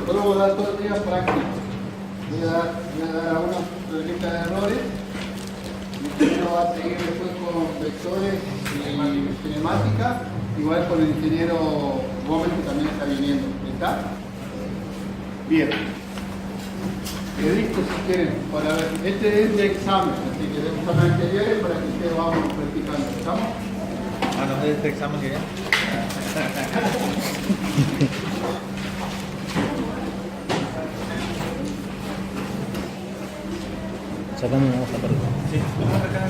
Yo voy a dar todo el día práctico. Voy a dar algunos problemas de errores. Mi ingeniero va a seguir después con vectores y cinemática, igual con el ingeniero Gómez que también está viniendo. ¿Está? Bien. Listo si quieren para ver. Este es de examen, así que de examen anteriores para que ustedes vamos practicando. ¿Estamos? Ah, no es este examen que viene. Sacame una hoja para Sí, vamos acá.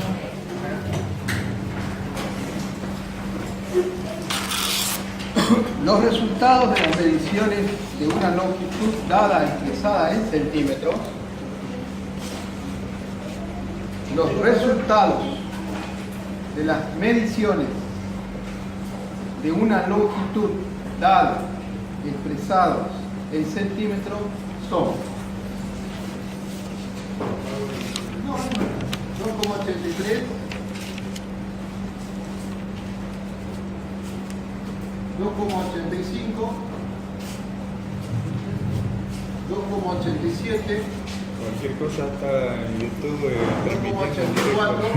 Los resultados de las mediciones de una longitud dada expresada en centímetros. Los resultados de las mediciones de una longitud dada expresados en centímetros son 2,83, 2,85, 2,87, Cualquier cosa está en YouTube transmitiendo en 2,84, directo.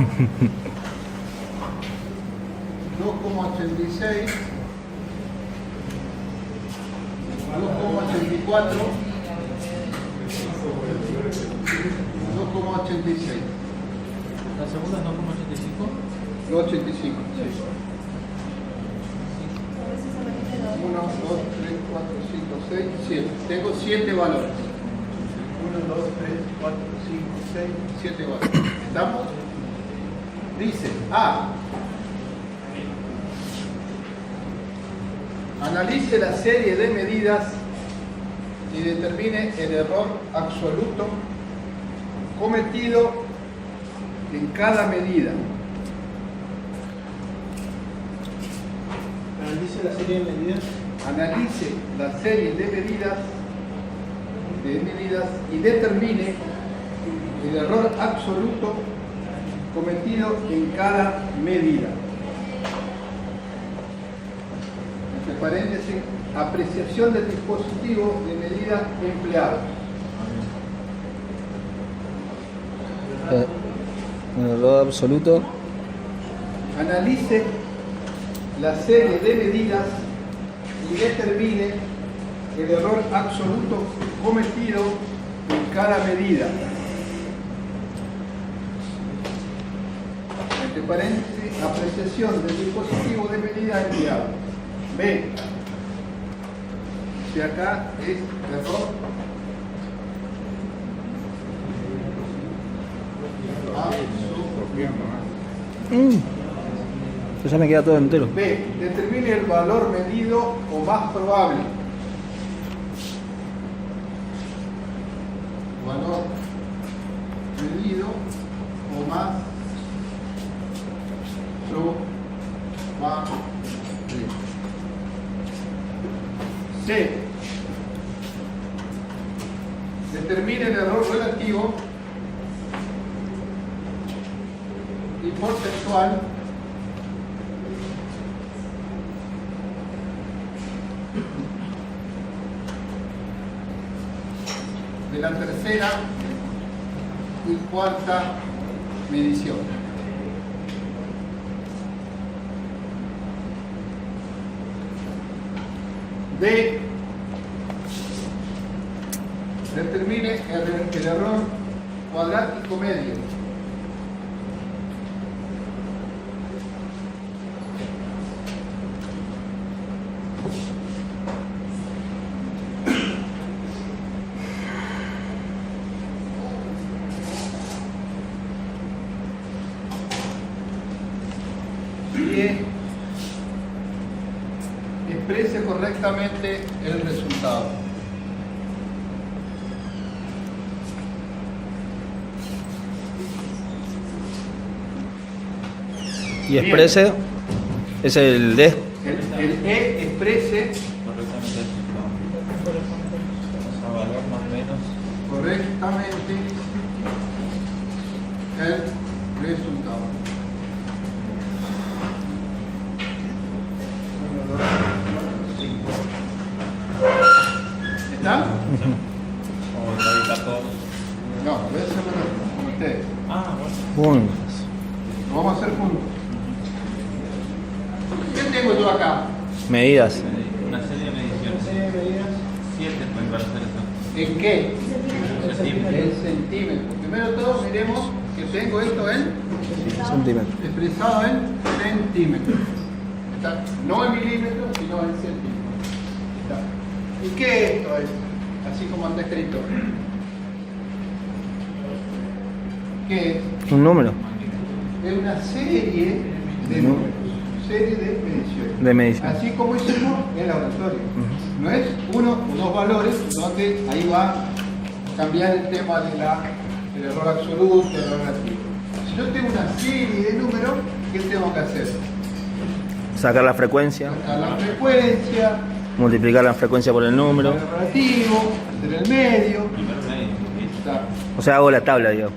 2,86, 2,84, 2,86. La segunda es 2,85. 2,85. 1, 2, 3, 4, 5, 6, 7. Tengo 7 valores. 1, 2, 3, 4, 5, 6, 7 valores. ¿Estamos? Dice A. Analice la serie de medidas y determine el error absoluto cometido en cada medida. Analice la serie de medidas. Analice la serie de medidas y determine el error absoluto cometido en cada medida. Entre paréntesis, apreciación del dispositivo de medida empleado. un error absoluto. Analice la serie de medidas y determine el error absoluto cometido en cada medida. Entre paréntesis, apreciación del dispositivo de medida empleado. B. Si acá es error Yo ya me queda todo entero. B. Determine el valor medido o más probable. Valor medido o más probable. C. Determine el error relativo y porcentual de la tercera y cuarta medición. D. Determine el error cuadrático medio. Exprese correctamente el resultado. Y exprese es el D. El E exprese Correctamente el resultado. Vamos a valor más o menos. correctamente el resultado. 1, 2, 3, 4, 5. ¿Está? O lo edita todo. No, voy a hacerlo con ustedes. Ah, bueno. Juntas. Lo vamos a hacer juntos. ¿Qué tengo yo acá? Medidas. Una serie de mediciones. 7 pueden para hacer eso. ¿En qué? Centímetros. En centímetros. Primero todo miremos que tengo esto en Centímetros. expresado en centímetros. ¿Está? No en milímetros, sino en centímetros. ¿Está? ¿Y qué esto es? Así como anda escrito. ¿Qué es? Un número Es una serie de números, serie de mediciones. de medición. Así como hicimos en el laboratorio. No es uno o dos valores donde ahí va a cambiar el tema del error absoluto, del error relativo. Si yo tengo una serie de números, ¿qué tengo que hacer? Sacar la frecuencia, Sacar la frecuencia, multiplicar la frecuencia por el número. el relativo, hacer el medio. Primero medio. ¿viste? Está. O sea, hago la tabla, digo.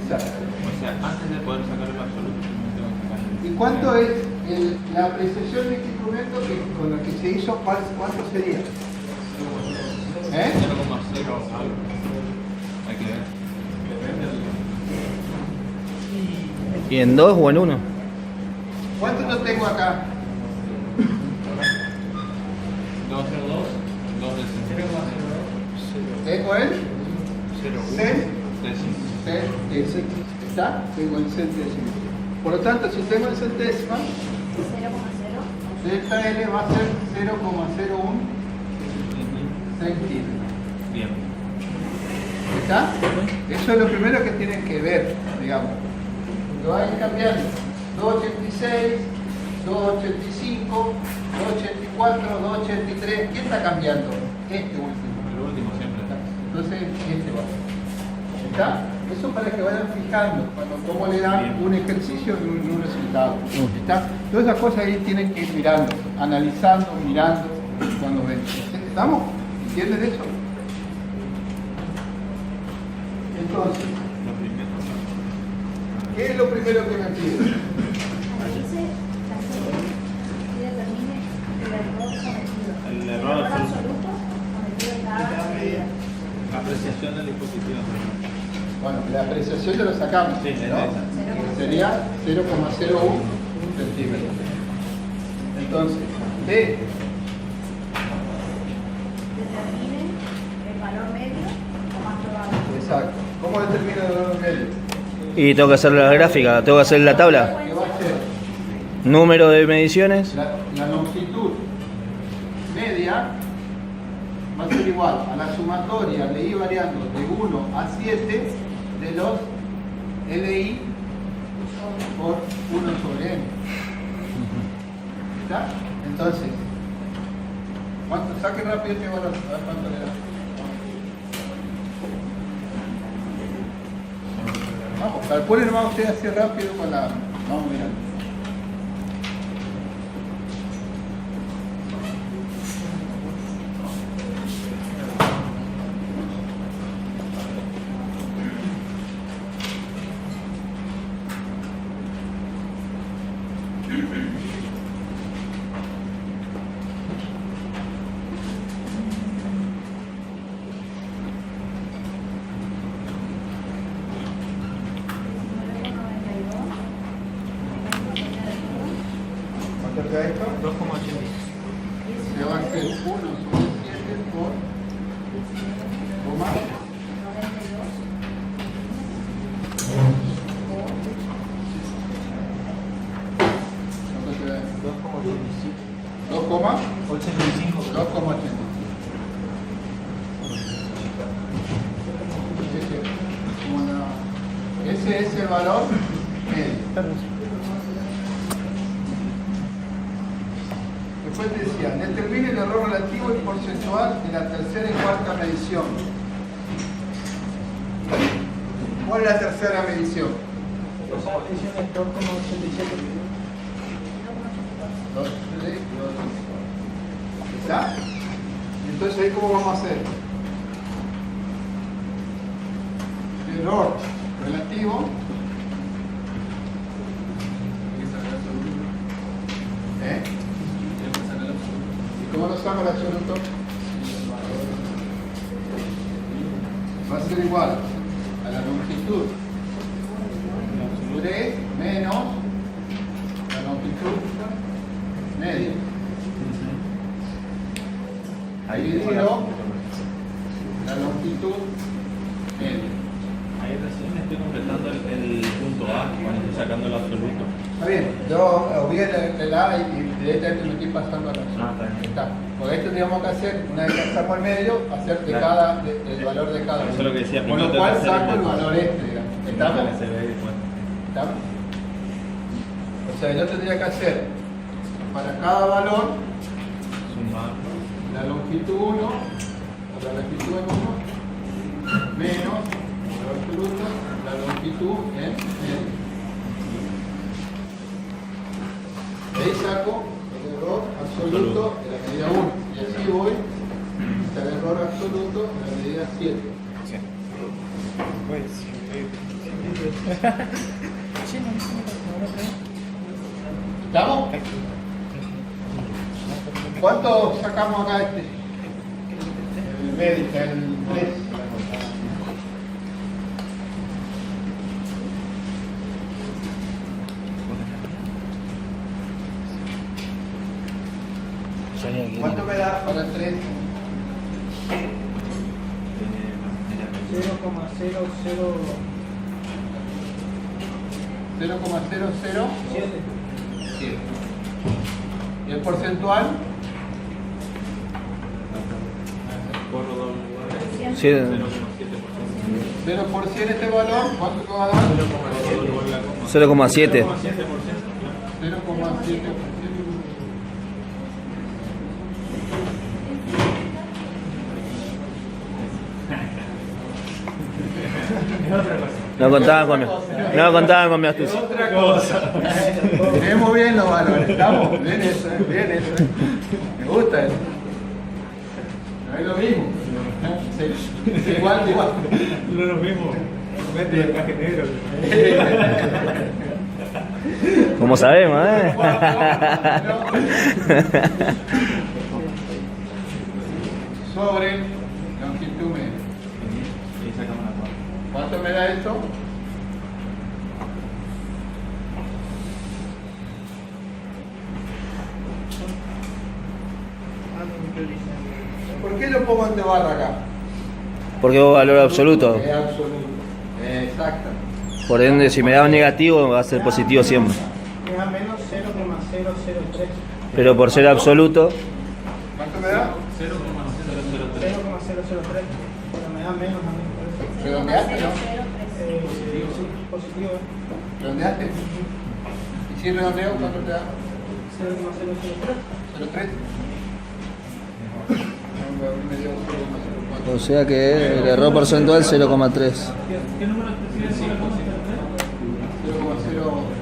Exacto. O sea, antes de poder sacar el absoluto, primero tengo que sacar el ¿Y cuánto es la apreciación de este instrumento con lo que se hizo? ¿Cuánto sería? 0,0 algo. Hay que ver. ¿Y en 2 o en 1? ¿Cuánto yo tengo acá? 202, 2 de Tengo el 0, centésimo. ¿Está? Tengo el centésimo. Por lo tanto, si tengo el centésimo, 0,0. delta L va a ser 0,01 centímetros. Bien. ¿Está? Eso es lo primero que tienen que ver, digamos. Lo van cambiando. 286, 285, 284, 283. ¿Qué está cambiando? Este último. El último siempre. Entonces, este va. ¿Está? Eso para que vayan fijando cómo le dan un ejercicio y un resultado. ¿Está? Todas esas cosas ahí tienen que ir mirando, analizando, mirando cuando ven. ¿Estamos? ¿Entienden eso? Entonces, Lo primero. ¿qué es lo primero que me pide? Dice la serie y determine el error cometido. El error absoluto cometido en cada medida. Apreciación del dispositivo. Bueno, la apreciación ya lo sacamos, Sí, es ¿no? esa. Sería 0,01 centímetros. Entonces, D, Determine el valor medio o más probable. exacto. ¿Cómo determina el valor medio? Y tengo que hacer la gráfica, tengo que hacer la tabla. ¿Qué va a ser? Número de mediciones. La longitud media va a ser igual a la sumatoria de I variando de 1 a 7 de los LI por 1 sobre N. ¿Está? Entonces, saque rápido este valor, a ver cuánto le da. Vamos, calculen más ustedes así rápido con la... Vamos mirando. ¿Cuánto queda esto? 2,80. Se va a hacer 1 sobre 7 por coma 2,85. 2,85. Ese es el valor medio. Después decía, determine el error relativo y porcentual de la tercera y cuarta medición. ¿Cuál es la tercera medición? Esa medición es 2,87. 2, 3, 2. ¿Está? Entonces ahí cómo vamos a hacer. Error relativo. ¿Eh? ¿Y cómo lo saco el absoluto? ser igual a la longitud 3 menos la longitud media. Dividido la longitud media. Ahí recién estoy completando el punto A cuando estoy sacando el absoluto. Está bien, yo olvidé el A y directamente me estoy pasando a la Ah, está bien. Está. Porque esto tenemos que hacer, una vez que sacamos el medio, hacer de Claro. el valor de cada Eso es lo que decía, Con primero lo te cual vas a hacer saco el una valor cosa. este, digamos. ¿Estamos? Se ve después. ¿Estamos? O sea, yo tendría que hacer para cada valor Sumar. la longitud 1, la longitud en 1, menos el absoluto, la longitud en medio. De ahí saco el error absoluto de la medida 1. Y así voy hasta el error absoluto de la medida 7. ¿Estamos? ¿Cuánto sacamos acá este? El médico, el 3. ¿Cuánto me da para el 3? 0,007. ¿Y el porcentual? Corro doble lugar. 0,7. 0 por 100 este valor, ¿cuánto me va a dar? 0,7. 0,7%. No contaban con mi astucia. Otra cosa. Tenemos bien los valores, ¿estamos? Bien eso, bien eso. Me gusta eso. No es lo mismo. Sí, igual. No es lo mismo. Vete el caje negro. Como sabemos, Sobre longitud media. Y sacamos la cuarta. ¿Cuánto me da esto? ¿Por qué lo pongo en barra acá? Porque vos valor absoluto. Es absoluto. Exacto. Por ende, si me da un negativo, va a ser positivo siempre. Me da menos 0,003. Pero por ser absoluto, ¿Cuánto me da? 0,003. 0,003. Pero me da menos a mí. Por eso. ¿Redondeaste, no? Sí, positivo. ¿Redondeaste? ¿Y si redondeo cuánto te da? 0,003. ¿0,3? o sea que el error porcentual 0,3. ¿Qué número te sigue? 0,0.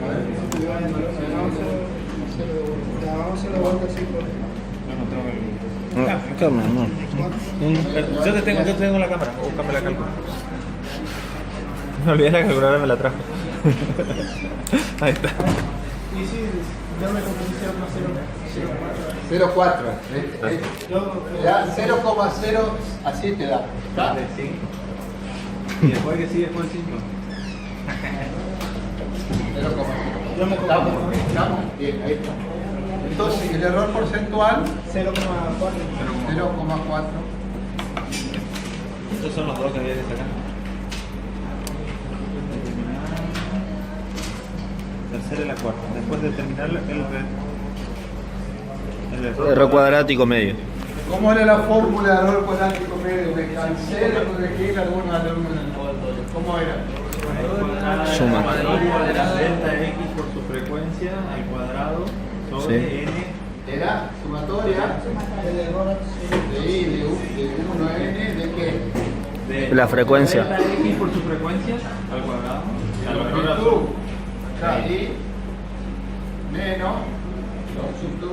A ver. Vamos a hacerlo de vuelta así. Carmen, no. Yo te tengo la cámara. Búscame la calculadora. Me olvidé la calculadora, me la trajo. Ahí está. Y sí, yo me confundí 0,4. Te da 0,0, así te da. ¿Está? Y después que sigue después 5. 0,0. ¿Estamos? Bien, ahí está. Entonces, el error porcentual, 0,4. 0,4. Estos son los dos que había que sacar. Tercera y la cuarta. Después de terminar el Error cuadrático medio. ¿Cómo era la fórmula de error cuadrático medio? Me cansé de corregir algunos alumnos en el laboratorio. ¿Cómo era? Suma. de la delta x por su frecuencia al cuadrado sobre Sí. n. Era sumatoria El error de i de 1 a n de qué? De La frecuencia. delta x por su frecuencia al cuadrado. Al valor Longitud. absoluto. Acá, y menos longitud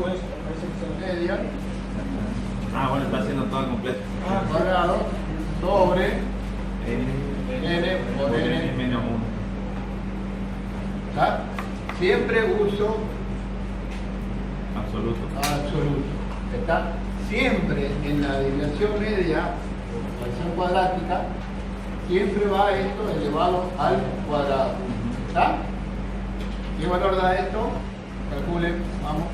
media Ah, bueno, está haciendo todo completo. al cuadrado sobre N n por n. menos 1. ¿Está? Siempre uso Absoluto. absoluto. ¿Está? Siempre en la desviación media, desviación cuadrática, siempre va esto elevado al cuadrado. ¿Está? ¿Qué valor da esto? Calculen, vamos.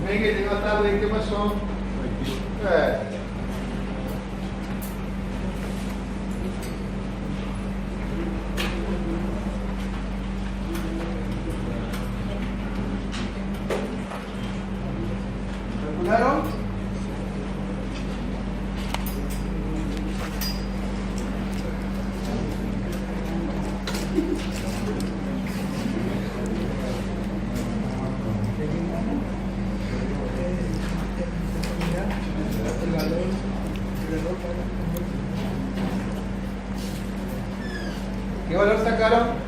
Ven que llegó tarde, ¿qué pasó? ¿Calcularon? ¿Qué valor sacaron?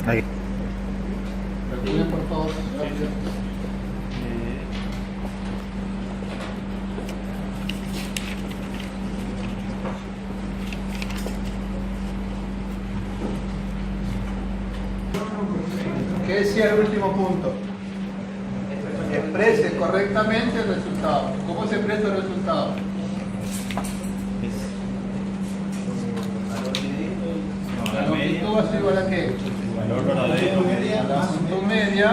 Ahí. Calculen por favor, rápido. ¿Qué decía el último punto? Exprese correctamente el resultado. ¿Cómo se expresa el resultado? La longitud va a ser igual a qué? Valor verdadero. A la longitud media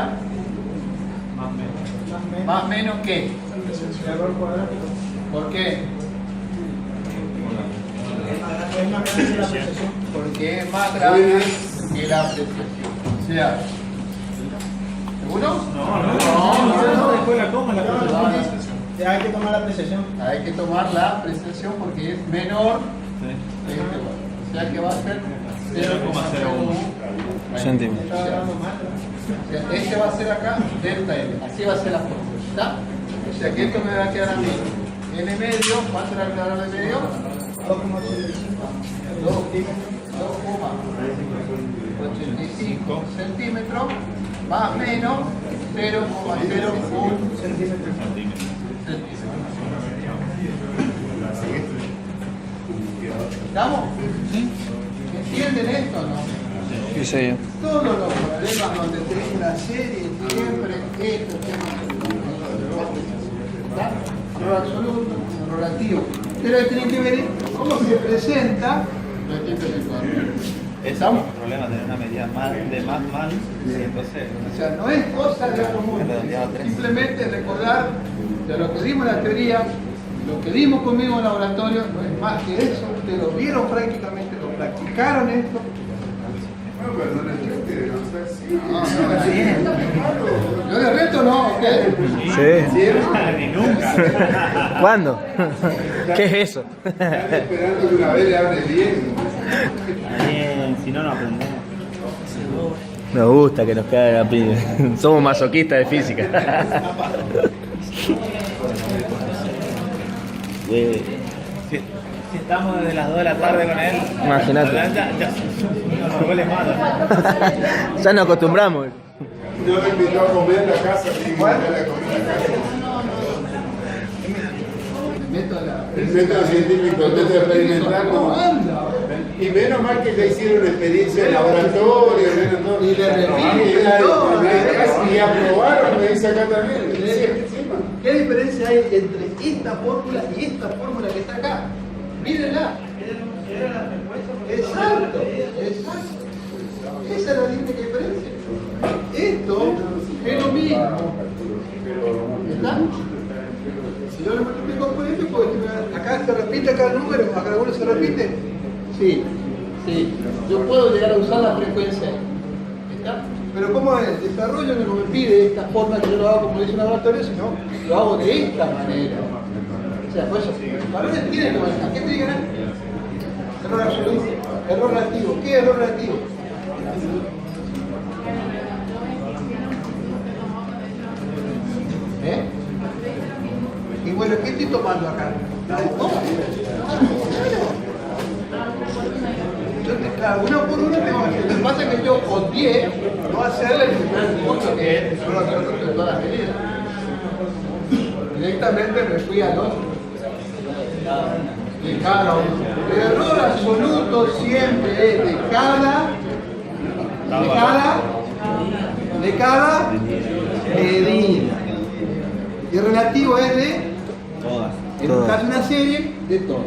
más menos qué. El error cuadrático. ¿Por qué? Es más grande que la precesión. Porque es más grande que la apreciación. O sea, ¿seguro? No, después la coma, la cosa. Ya hay que tomar la precesión. Hay que tomar la apreciación porque es menor que este valor. O sea que va a ser 0,01 Centímetros. Estaba hablando mal. O sea, este va a ser acá delta L. Así va a ser la fórmula. ¿Está? O sea que esto me va a quedar a mí. L medio, ¿cuánto era el valor de medio? 2,85 2,85 centímetros más menos 0,01 centímetros. ¿Estamos? ¿Entienden esto o no? ¿Qué sé yo? Todos los problemas donde tenés una serie siempre estos temas. ¿Está? Error absoluto, error relativo. Pero tienen que ver cómo se presenta lo que ¿estamos? El problema es tener una medida de más mal, y entonces O sea, no es cosa de otro mundo. Simplemente recordar de lo que dimos en la teoría, lo que dimos conmigo en el laboratorio, no es más que eso. Ustedes lo vieron prácticamente, lo practicaron esto. Yo de reto no, ¿ok? Sí. ni nunca. ¿Cuándo? ¿Qué es eso? Esperando que una vez le hable bien. Si no, no aprendemos. Nos gusta que nos caigan a piña. Somos masoquistas de física. Si estamos desde las 2 de la tarde con él, Imagínate. ya nos huele mal. Ya nos acostumbramos. Yo me invitó a comer en la casa, y igual a comer en la casa. El método científico, el método experimental, ¿Cómo no. anda? Y menos mal que le hicieron experiencia en laboratorio, menos todo. Y le repiten todo. Y aprobaron, me dice acá también. Encima. ¿Qué diferencia hay entre esta fórmula y esta fórmula que está acá? Mírenla. Exacto, exacto. Esa es la única diferencia. Esto es lo mismo. ¿Está? Si yo lo multiplico por esto, pues acá se repite acá el número, acá alguno se repite. Sí, sí. Yo puedo llegar a usar la frecuencia. ¿Está? Pero ¿cómo es? El desarrollo no me pide esta forma que yo lo hago como dice el laboratorio, sino lo hago de esta manera. O sea, por eso, los valores tienen que manejar. ¿Qué te digan? Error absoluto, error relativo. ¿Qué es error relativo? ¿Eh? Y bueno, ¿qué estoy tomando acá? ¿La de todo? Claro, uno por uno tengo que hacer. Lo que pasa es que yo odié no hacerle el primer punto que es solo hacer todas las medidas. Directamente me fui al otro. De cada uno. El error absoluto siempre es de cada medida. Y el relativo es de, en un caso una serie, de todas.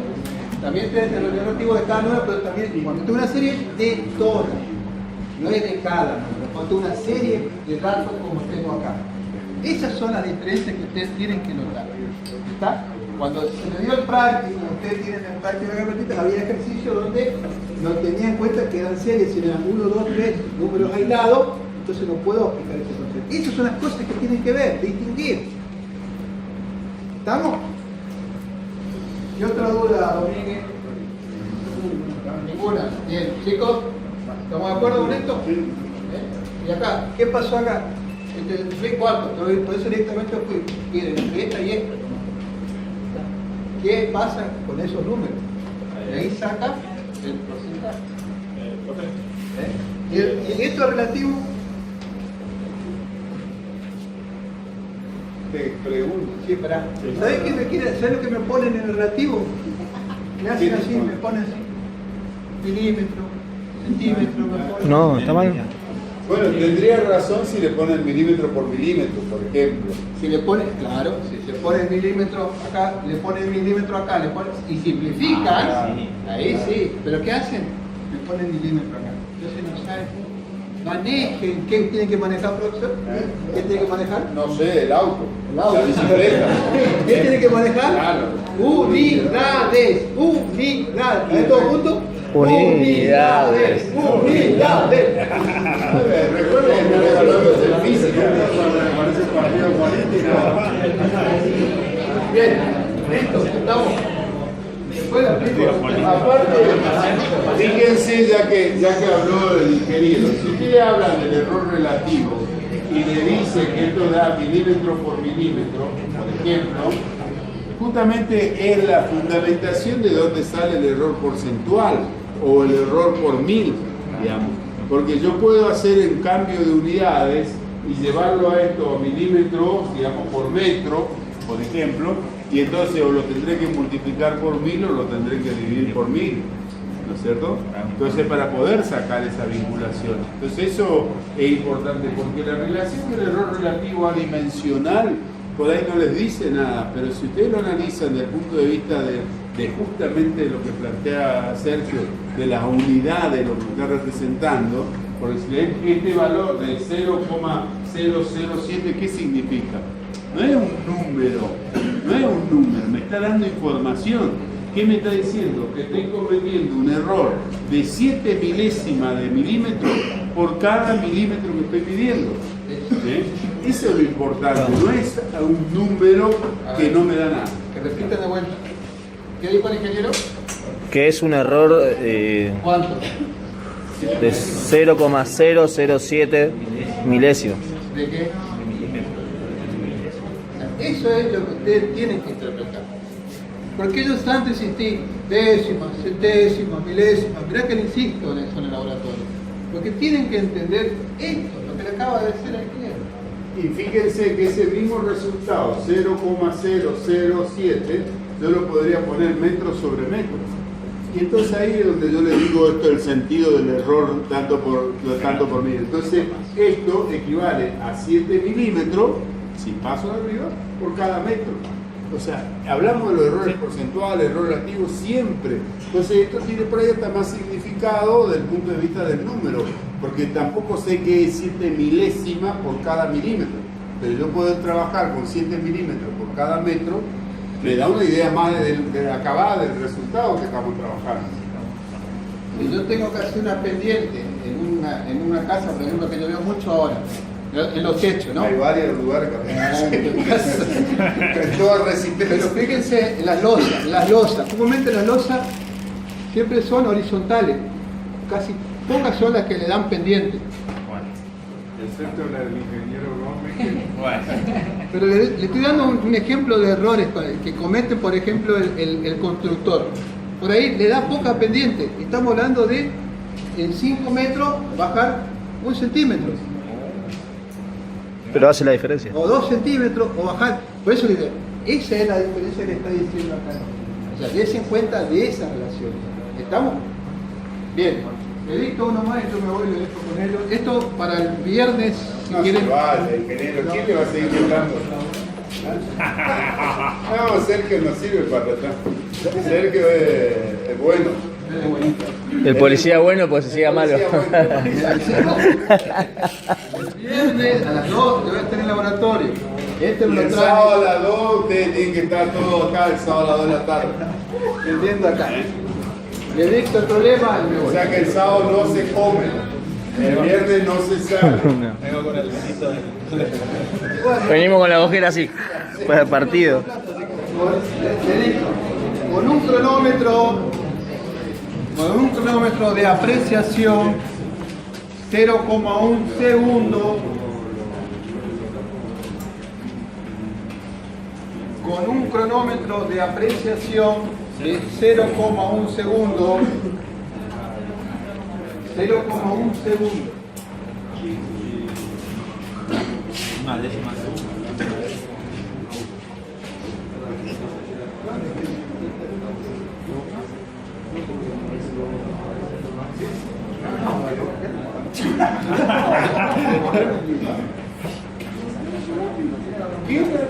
También tenés el relativo de cada número, pero también cuando tengo una serie de todas. No es de cada número, cuando tengo una serie de datos como tengo acá. Esas son las diferencias que ustedes tienen que notar. ¿Está? Cuando se me dio el práctico, ustedes tienen el práctico de la carpetita, había ejercicios donde no tenía en cuenta que eran series, sino eran 1, 2, 3 números aislados, entonces no puedo aplicar ese concepto. Esas son las cosas que tienen que ver, distinguir. ¿Estamos? ¿Y otra duda, Domínguez? Ninguna. Bien, chicos, ¿estamos de acuerdo con esto? Sí. ¿Y acá? ¿Qué pasó acá? Fui cuarto, por eso directamente fui. Miren, entre esta y esta. ¿Qué pasa con esos números? De ahí saca el porcentaje. ¿Y esto es relativo? Te pregunto. Sí, pará. ¿Sabes qué me quiere? ¿Sabes lo que me ponen en el relativo? Me hacen así, me ponen así. Milímetro, centímetro, me ponen. No, está mal. Bueno, tendría razón si le ponen milímetro por milímetro, por ejemplo. Si le pones, claro, si se pone milímetro acá, le ponen milímetro acá, le ponen, y simplifican, ahí sí. ¿Pero qué hacen? Le ponen milímetro acá. Entonces no saben. Manejen. ¿Qué tienen que manejar, profesor? ¿Qué tiene que manejar? No sé, el auto. auto. La bicicleta. ¿Qué tiene que manejar? Claro. Unidades. ¿Están todos juntos? Unidades. Unidades. Recuerden que estamos hablando de física. Parece partido político. Bien, listo, estamos. Después la explico. Aparte, fíjense, ya que habló el ingeniero, si ustedes hablan del error relativo y le dice que esto da milímetro por milímetro, por ejemplo, justamente es la fundamentación de dónde sale el error porcentual o el error por mil, digamos. Porque yo puedo hacer el cambio de unidades y llevarlo a esto a milímetros, digamos, por metro, por ejemplo, y entonces o lo tendré que multiplicar por 1000 o lo tendré que dividir por 1000, ¿no es cierto? Entonces para poder sacar esa vinculación. Entonces eso es importante porque la relación del error relativo adimensional por ahí no les dice nada, pero si ustedes lo analizan desde el punto de vista de justamente lo que plantea Sergio, de las unidades, lo que está representando, por decir, este valor de 0,007, ¿qué significa? No es un número, me está dando información. ¿Qué me está diciendo? Que estoy cometiendo un error de 7 milésimas de milímetro por cada milímetro que estoy pidiendo. Eso es lo importante, no es un número que no me da nada. Que repitan de vuelta. ¿Qué dijo el ingeniero? Que es un error ¿Cuánto? de 0,007 milésimos. ¿De qué? Eso es lo que ustedes tienen que interpretar. Porque ellos antes insistían décimas, centésimas, milésimas. Mirá que le insisto en eso en el laboratorio. Porque tienen que entender esto, lo que le acaba de decir al ingeniero. Y fíjense que ese mismo resultado, 0,007, yo lo podría poner metro sobre metro. Y entonces ahí es donde yo le digo esto, el sentido del error tanto por mil. Entonces esto equivale a 7 milímetros, si paso arriba, por cada metro. O sea, hablamos de los errores porcentuales, error relativo, siempre. Entonces esto tiene por ahí hasta más significado desde el punto de vista del número, porque tampoco sé qué es 7 milésimas por cada milímetro. Pero yo puedo trabajar con 7 milímetros por cada metro, me da una idea más de la acabada del resultado que estamos trabajando. Si yo tengo que hacer una pendiente en una casa, por ejemplo, que yo veo mucho ahora, en los techos, ¿no? Hay varios lugares que Pero fíjense en las losas, comúnmente las losas siempre son horizontales, casi pocas son las que le dan pendiente. Excepto la del ingeniero Gómez. Pero le estoy dando un ejemplo de errores que comete, por ejemplo, el constructor. Por ahí le da poca pendiente. Estamos hablando de en 5 metros bajar 1 centímetro. Pero hace la diferencia. O 2 centímetros, o bajar. Por eso le digo, esa es la diferencia que está diciendo acá. sea, dése en cuenta de esas relaciones. ¿Estamos? Bien. Le dicto uno más y yo me voy y lo dejo con ellos. Esto para el viernes, si No quieren. se vaya, ingeniero. ¿Quién le va a seguir hablando? No, Sergio no sirve para atrás. Sergio es bueno. El policía bueno, pues se siga malo. El viernes a las 2 te voy a estar en el laboratorio. Este me Y lo el sábado trae. a las 2 ustedes tienen que estar todos acá el sábado a las 2 de la tarde. Entiendo acá. Le dicto el problema y me O voy. sea que el sábado no se come. El viernes no se sale. Venimos con la ojera así, para el partido. Le dicto, con un cronómetro de apreciación 0,1 segundo, con un cronómetro de apreciación de 0,1 segundo, 0,1 segundo. Una décima segunda.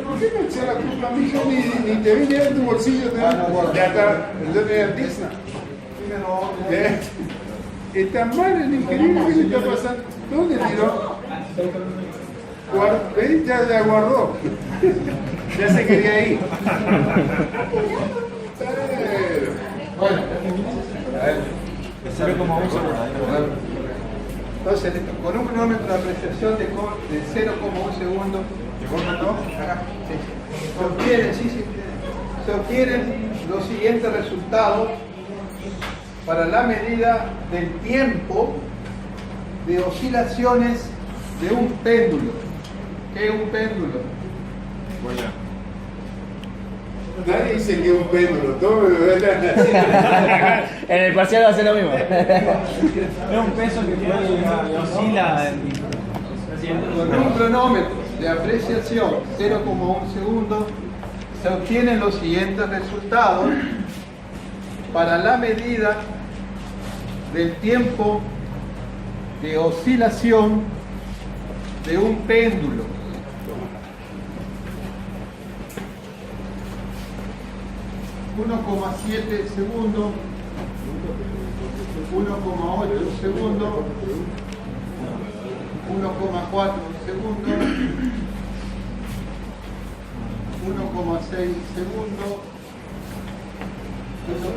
¿Por qué me echa la culpa a mí? Yo ni te vi en tu bolsillo de acá. Yo tenía artista. Está mal el ingeniero, ¿qué le está pasando? ¿Dónde tiró? Ya guardó. Ya se quería ir. Bueno, Se ve como un solo. entonces con un cronómetro de apreciación de 0,1 segundo, se obtienen los siguientes resultados para la medida del tiempo de oscilaciones de un péndulo. ¿Qué es un péndulo? Nadie dice que es un péndulo. Todo me lo En el parcial va a ser lo mismo. Es un peso que oscila. Con un cronómetro de apreciación 0,1 segundo se obtienen los siguientes resultados para la medida del tiempo de oscilación de un péndulo. ...1,7 segundos... ...1,8 segundos... ...1,4 segundos... ...1,6 segundos... ...1,5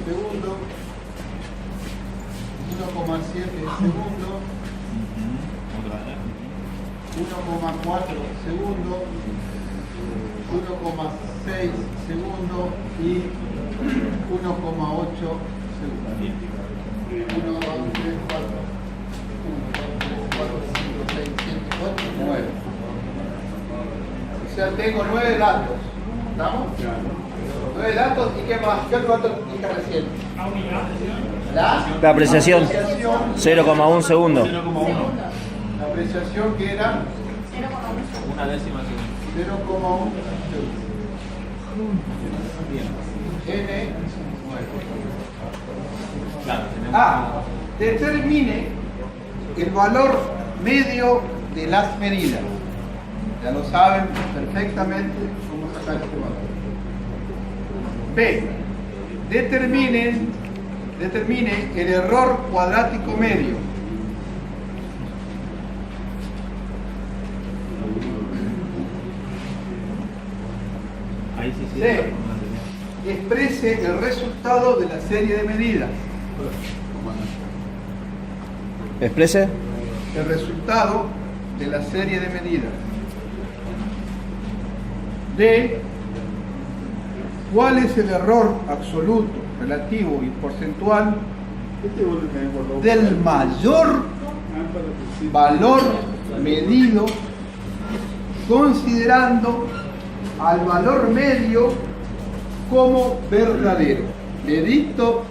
segundos... ...1,7 segundos... ...1,4 segundos... 1,6 segundos y 1,8 segundos. 1, 2, 3, 4. 1, 2, 3, 4, 5, 6, 7, 8, 9. O sea, tengo 9 datos. ¿Estamos? 9 datos y qué más. ¿Qué otro dato dije recién? La apreciación, 0,1 segundo. La apreciación que era Una décima segunda. 0,1 N. Claro, tenemos. Determine el valor medio de las medidas. Ya lo saben perfectamente cómo sacar este valor. B. Determine el error cuadrático medio. Ahí sí, sí. C. Exprese el resultado de la serie de medidas. ¿Exprese? El resultado de la serie de medidas. D. ¿Cuál es el error absoluto, relativo y porcentual del mayor valor medido considerando al valor medio como verdadero? Le dicto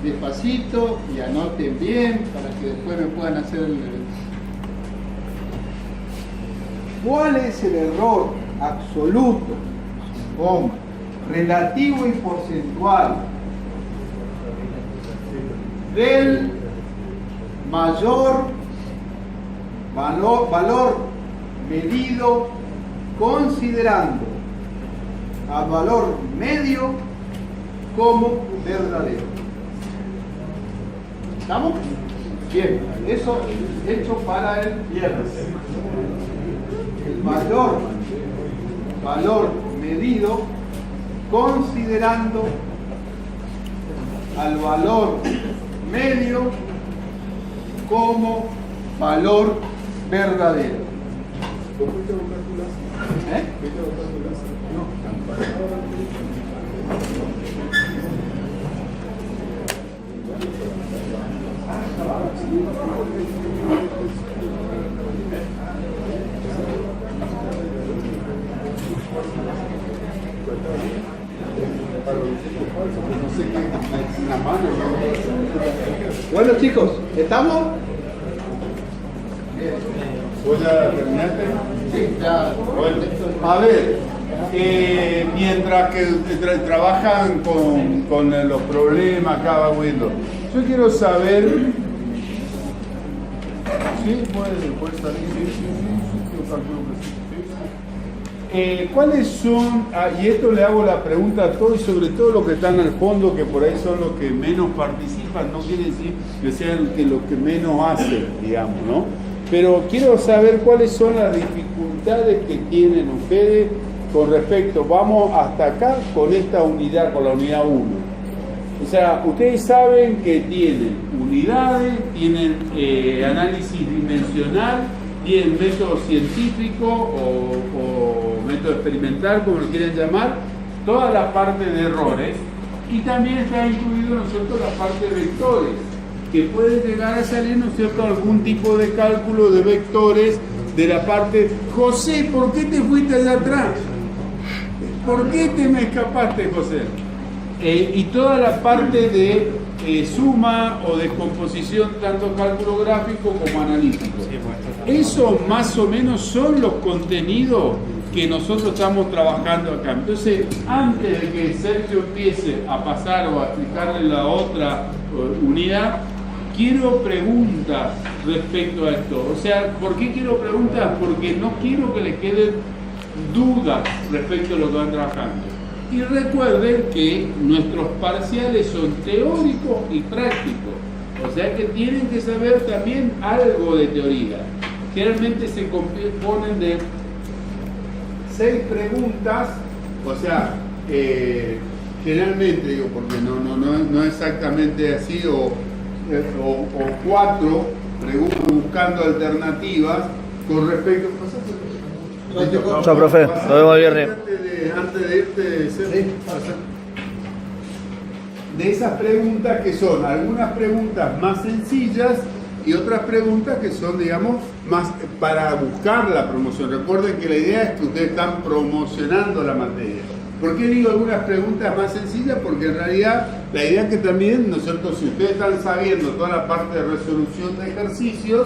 despacito y anoten bien para que después me puedan hacer el... ¿Cuál es el error absoluto, relativo y porcentual del mayor valor medido considerando al valor medio como verdadero. ¿Estamos? Bien, eso hecho para el viernes. El mayor valor medido considerando al valor medio como valor verdadero. ¿Eh? Bueno, chicos, ¿estamos? ¿Vos ya terminaste? Sí, ya. Bueno, a ver, mientras que trabajan con los problemas acá viendo, yo quiero saber. Sí, puede salir, sí, yo calculo que sí. ¿Cuáles son, y esto le hago la pregunta a todos y sobre todo los que están al fondo, que por ahí son los que menos participan, no quiere decir que sean los que menos hacen, digamos, ¿no? Pero quiero saber cuáles son las dificultades que tienen ustedes con respecto, vamos hasta acá con esta unidad, con la unidad 1. O sea, ustedes saben que tienen unidades, tienen análisis dimensional, tienen método científico o método experimental, como lo quieren llamar, toda la parte de errores, y también está incluido, ¿no es cierto?, la parte de vectores, que puede llegar a salir, ¿no es cierto?, algún tipo de cálculo de vectores de la parte. José, ¿por qué te fuiste allá atrás? ¿Por qué te me escapaste, José? Y toda la parte de suma o descomposición, tanto cálculo gráfico como analítico. Eso más o menos son los contenidos que nosotros estamos trabajando acá. Entonces, antes de que Sergio empiece a pasar o a explicarle la otra unidad, quiero preguntas respecto a esto. O sea, ¿por qué quiero preguntas? Porque no quiero que les queden dudas respecto a lo que van trabajando. Y recuerden que nuestros parciales son teóricos y prácticos. O sea que tienen que saber también algo de teoría. Generalmente se componen de 6 preguntas, o sea, generalmente digo, porque no exactamente así, o 4 preguntas buscando alternativas con respecto. Chao, profe, nos vemos el viernes. Antes de irte, de esas preguntas que son algunas preguntas más sencillas y otras preguntas que son, digamos, más para buscar la promoción. Recuerden que la idea es que ustedes están promocionando la materia. ¿Por qué digo algunas preguntas más sencillas? Porque en realidad la idea es que también, ¿no es cierto?, si ustedes están sabiendo toda la parte de resolución de ejercicios,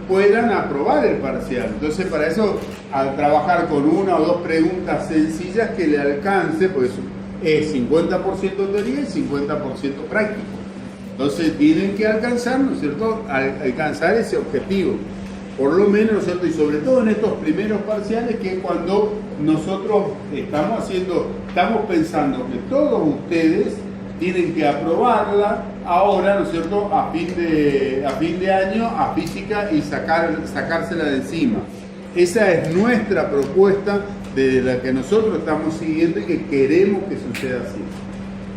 puedan aprobar el parcial. Entonces, para eso, al trabajar con 1 o 2 preguntas sencillas que le alcance, pues es 50% teoría y 50% práctico. Entonces, tienen que alcanzar, ¿no es cierto?, alcanzar ese objetivo. Por lo menos, ¿no es cierto?, y sobre todo en estos primeros parciales, que es cuando nosotros estamos pensando que todos ustedes tienen que aprobarla ahora, ¿no es cierto?, a fin de año, a física, y sacársela de encima. Esa es nuestra propuesta, de la que nosotros estamos siguiendo y que queremos que suceda así.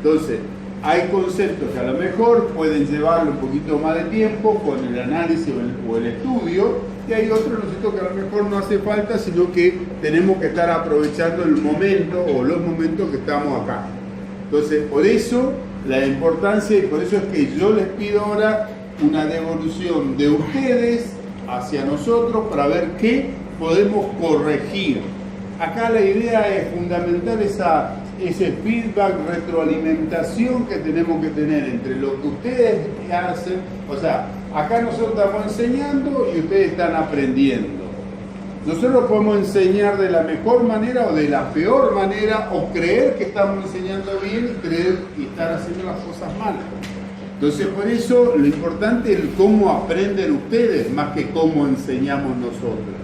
Entonces, hay conceptos que a lo mejor pueden llevarle un poquito más de tiempo con el análisis o el estudio, y hay otros, ¿no es cierto?, que a lo mejor no hace falta, sino que tenemos que estar aprovechando el momento o los momentos que estamos acá. Entonces, por eso la importancia, y por eso es que yo les pido ahora una devolución de ustedes hacia nosotros para ver qué podemos corregir. Acá la idea es fundamental ese feedback, retroalimentación que tenemos que tener entre lo que ustedes hacen. O sea, acá nosotros estamos enseñando y ustedes están aprendiendo. Nosotros podemos enseñar de la mejor manera o de la peor manera, o creer que estamos enseñando bien y creer y estar haciendo las cosas mal. Entonces, por eso lo importante es cómo aprenden ustedes más que cómo enseñamos nosotros.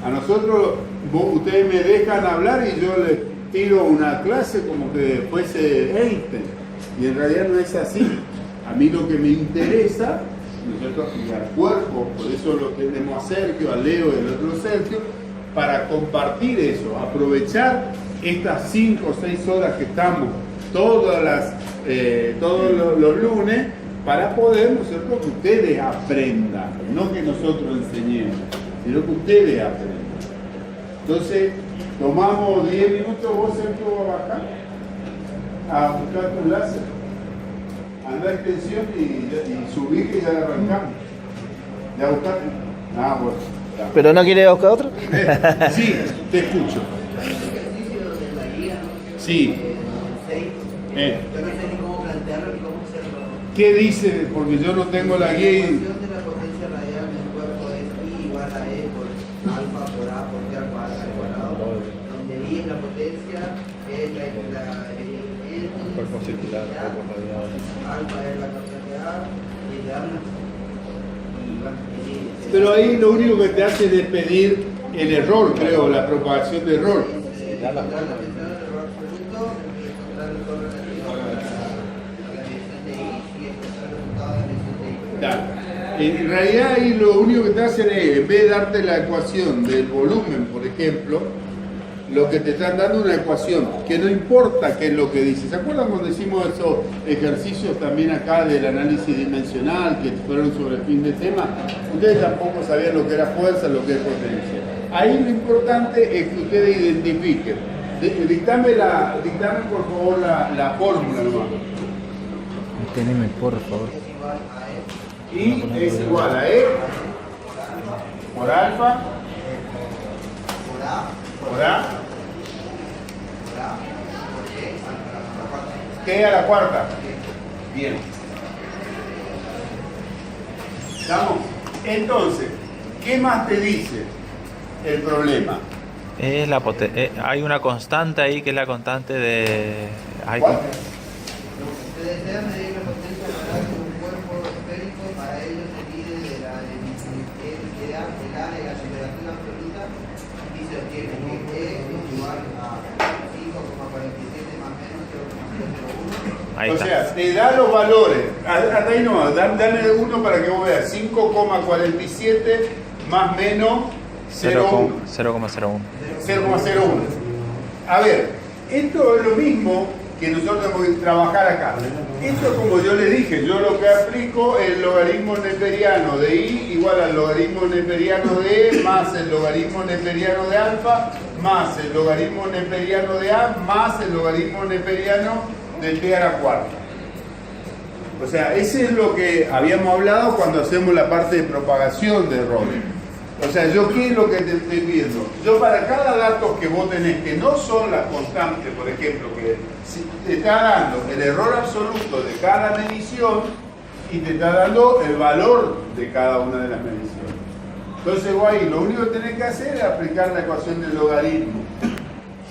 A nosotros, ustedes me dejan hablar y yo les tiro una clase como que fuese Einstein. Y en realidad no es así. A mí lo que me interesa, nosotros al cuerpo, por eso lo tenemos a Sergio, a Leo y al otro Sergio, para compartir eso, aprovechar estas 5 o 6 horas que estamos todos los lunes, para poder nosotros que ustedes aprendan, no que nosotros enseñemos, sino que ustedes aprendan. Entonces, tomamos 10 minutos, vos Sergio vas acá a buscar tu láser, anda a extensión y subí que ya arrancamos. ¿Ya buscaste? Ah, bueno. Ya. ¿Pero no quiere buscar otro? Sí, te escucho. Sí. Yo no sé ni cómo plantearlo ni cómo hacerlo. ¿Qué dice? Porque yo no tengo la guía. La ecuación de la potencia radial del cuerpo es I igual a E por alfa por A por T al cuadrado, donde I es la potencia, E es la Cuerpo circular, cuerpo radial. alfa es la cantidad y le dan Pero ahí lo único que te hace es pedir el error, creo, la propagación de error. encontrar la tensión del error absoluto, encontrar el error relativo a la medición de I y encontrar el resultado de la medición de I. Claro. En realidad ahí lo único que te hacen es, en vez de darte la ecuación del volumen, por ejemplo, lo que te están dando es una ecuación que no importa qué es lo que dice. ¿Se acuerdan cuando hicimos esos ejercicios también acá del análisis dimensional que fueron sobre el fin de tema? Ustedes tampoco sabían lo que era fuerza, lo que es potencia. Ahí lo importante es que ustedes identifiquen. Dictame por favor la fórmula nomás. Teneme, por favor. Y es igual a E por alfa por A T a la cuarta. Bien. ¿Estamos? Entonces, ¿qué más te dice el problema? Es la hay una constante ahí que es la constante de... ¿Cuál? Se desea medir la potencia radial de un cuerpo esférico, para ello se mide de la densidad del A de la temperatura absoluta y se obtiene que E es igual a 5,47 más menos 0,001. Ahí O está. sea, te da los valores. Hasta ahí no, dale uno para que vos veas. 5,47 más menos 0,1. 0,01. 0,01. A ver, esto es lo mismo que nosotros tenemos que trabajar acá. Esto, como yo les dije, yo lo que aplico es el logaritmo neperiano de I igual al logaritmo neperiano de E más el logaritmo neperiano de alfa más el logaritmo neperiano de A más el logaritmo neperiano de T a la cuarta. O sea, ese es lo que habíamos hablado cuando hacemos la parte de propagación de errores. O sea, yo qué es lo que te estoy viendo. Yo para cada dato que vos tenés, que no son las constantes, por ejemplo, que te está dando el error absoluto de cada medición y te está dando el valor de cada una de las mediciones. Entonces vos ahí lo único que tenés que hacer es aplicar la ecuación del logaritmo.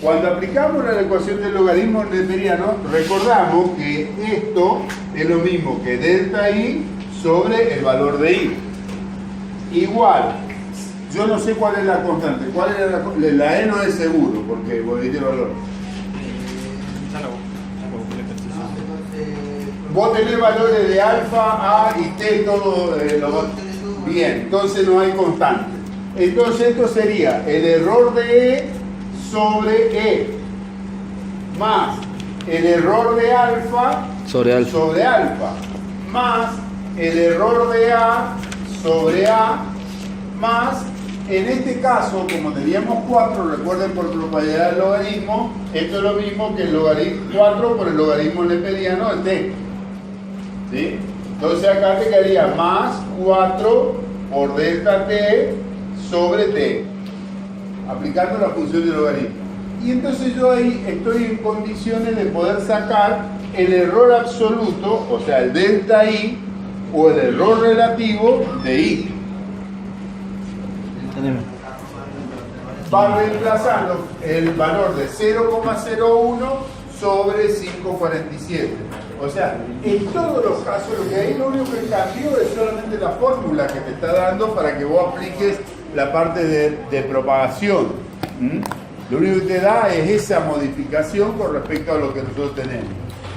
Cuando aplicamos la ecuación del logaritmo neperiano, recordamos que esto es lo mismo que delta I sobre el valor de I. Igual, yo no sé cuál es la constante. ¿Cuál es la E? No es seguro, porque vos viste el valor. Vos tenés valores de alfa, A y T, todo bien, entonces no hay constante. Entonces esto sería el error de E sobre E más el error de alfa Sobre alfa. más el error de A sobre A más, en este caso, como teníamos 4, recuerden por propiedad del logaritmo, esto es lo mismo que el logaritmo 4 por el logaritmo neperiano de T. ¿Sí? Entonces acá te quedaría más 4 por delta T sobre T, aplicando la función del logaritmo. Y entonces yo ahí estoy en condiciones de poder sacar el error absoluto, o sea, el delta I, o el error relativo de I. Teneme. va reemplazando el valor de 0,01 sobre 5,47. O sea, en todos los casos, lo que ahí lo único que cambió es solamente la fórmula que te está dando para que vos apliques la parte de propagación. Lo único que te da es esa modificación con respecto a lo que nosotros tenemos.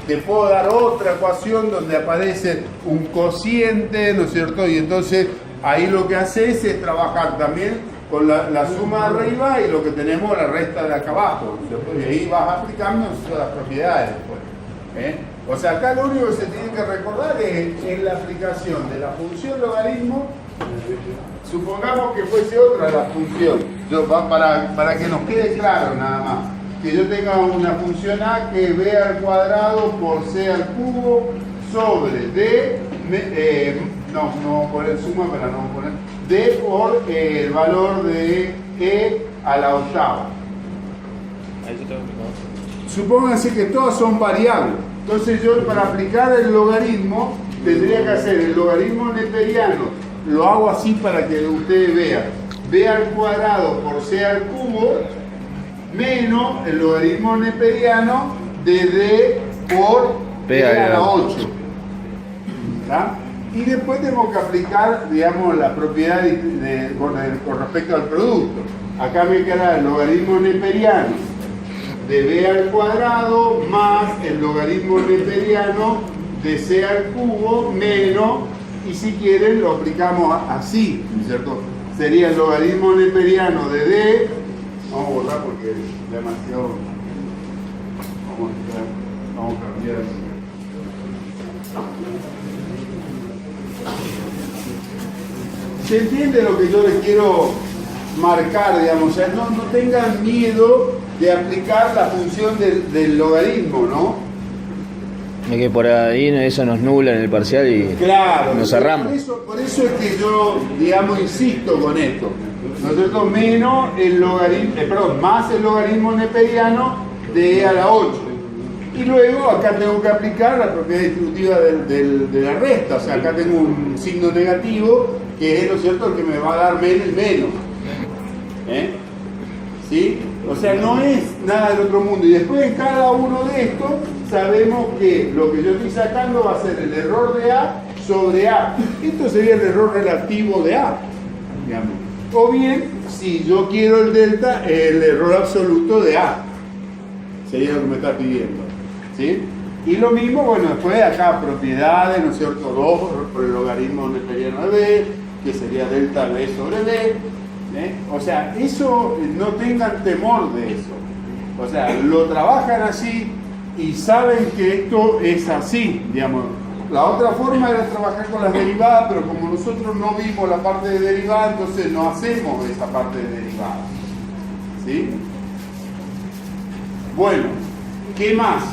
Te puedo dar otra ecuación donde aparece un cociente, ¿no es cierto? Y entonces ahí lo que haces es trabajar también con la suma de arriba y lo que tenemos la resta de acá abajo, ¿no es cierto? Y ahí vas aplicando las propiedades después. O sea, acá lo único que se tiene que recordar es la aplicación de la función logaritmo. Supongamos que fuese otra la función, para que nos quede claro nada más, que yo tenga una función a que es b al cuadrado por c al cubo sobre d, no vamos a poner suma, pero no vamos a poner d por el valor de e a la octava. Supónganse que todas son variables, entonces yo para aplicar el logaritmo tendría que hacer el logaritmo neperiano. Lo hago así para que ustedes vean. B al cuadrado por C al cubo menos el logaritmo neperiano de D por P a la 8. ¿Tá? Y después tenemos que aplicar, digamos, la propiedad con respecto al producto. Acá me queda el logaritmo neperiano de B al cuadrado más el logaritmo neperiano de C al cubo menos. Y si quieren lo aplicamos así, ¿no es cierto? Sería el logaritmo neperiano de D. Vamos a borrar porque es demasiado. Vamos a cambiar. ¿Se entiende lo que yo les quiero marcar, digamos? O sea, no tengan miedo de aplicar la función del logaritmo, ¿no? Es que por ahí eso nos nula en el parcial y claro, nos cerramos. Por eso es que yo, digamos, insisto con esto. Nosotros menos el logaritmo, más el logaritmo neperiano de e a la 8. Y luego acá tengo que aplicar la propiedad distributiva de la resta. O sea, acá tengo un signo negativo que es, ¿no es cierto?, el que me va a dar menos. ¿Sí? O sea, no es nada del otro mundo. Y después en cada uno de estos sabemos que lo que yo estoy sacando va a ser el error de A sobre A. Esto sería el error relativo de A, digamos. O bien, si yo quiero el delta, el error absoluto de A. Sería lo que me está pidiendo. ¿Sí? Y lo mismo, bueno, después acá propiedades, ¿no es cierto? 2 por el logaritmo neperiano de B, que sería delta B sobre D. O sea, eso, no tengan temor de eso. O sea, lo trabajan así y saben que esto es así, digamos. La otra forma era trabajar con las derivadas, pero como nosotros no vimos la parte de derivada, entonces no hacemos esa parte de derivada. ¿Sí? Bueno, ¿qué más?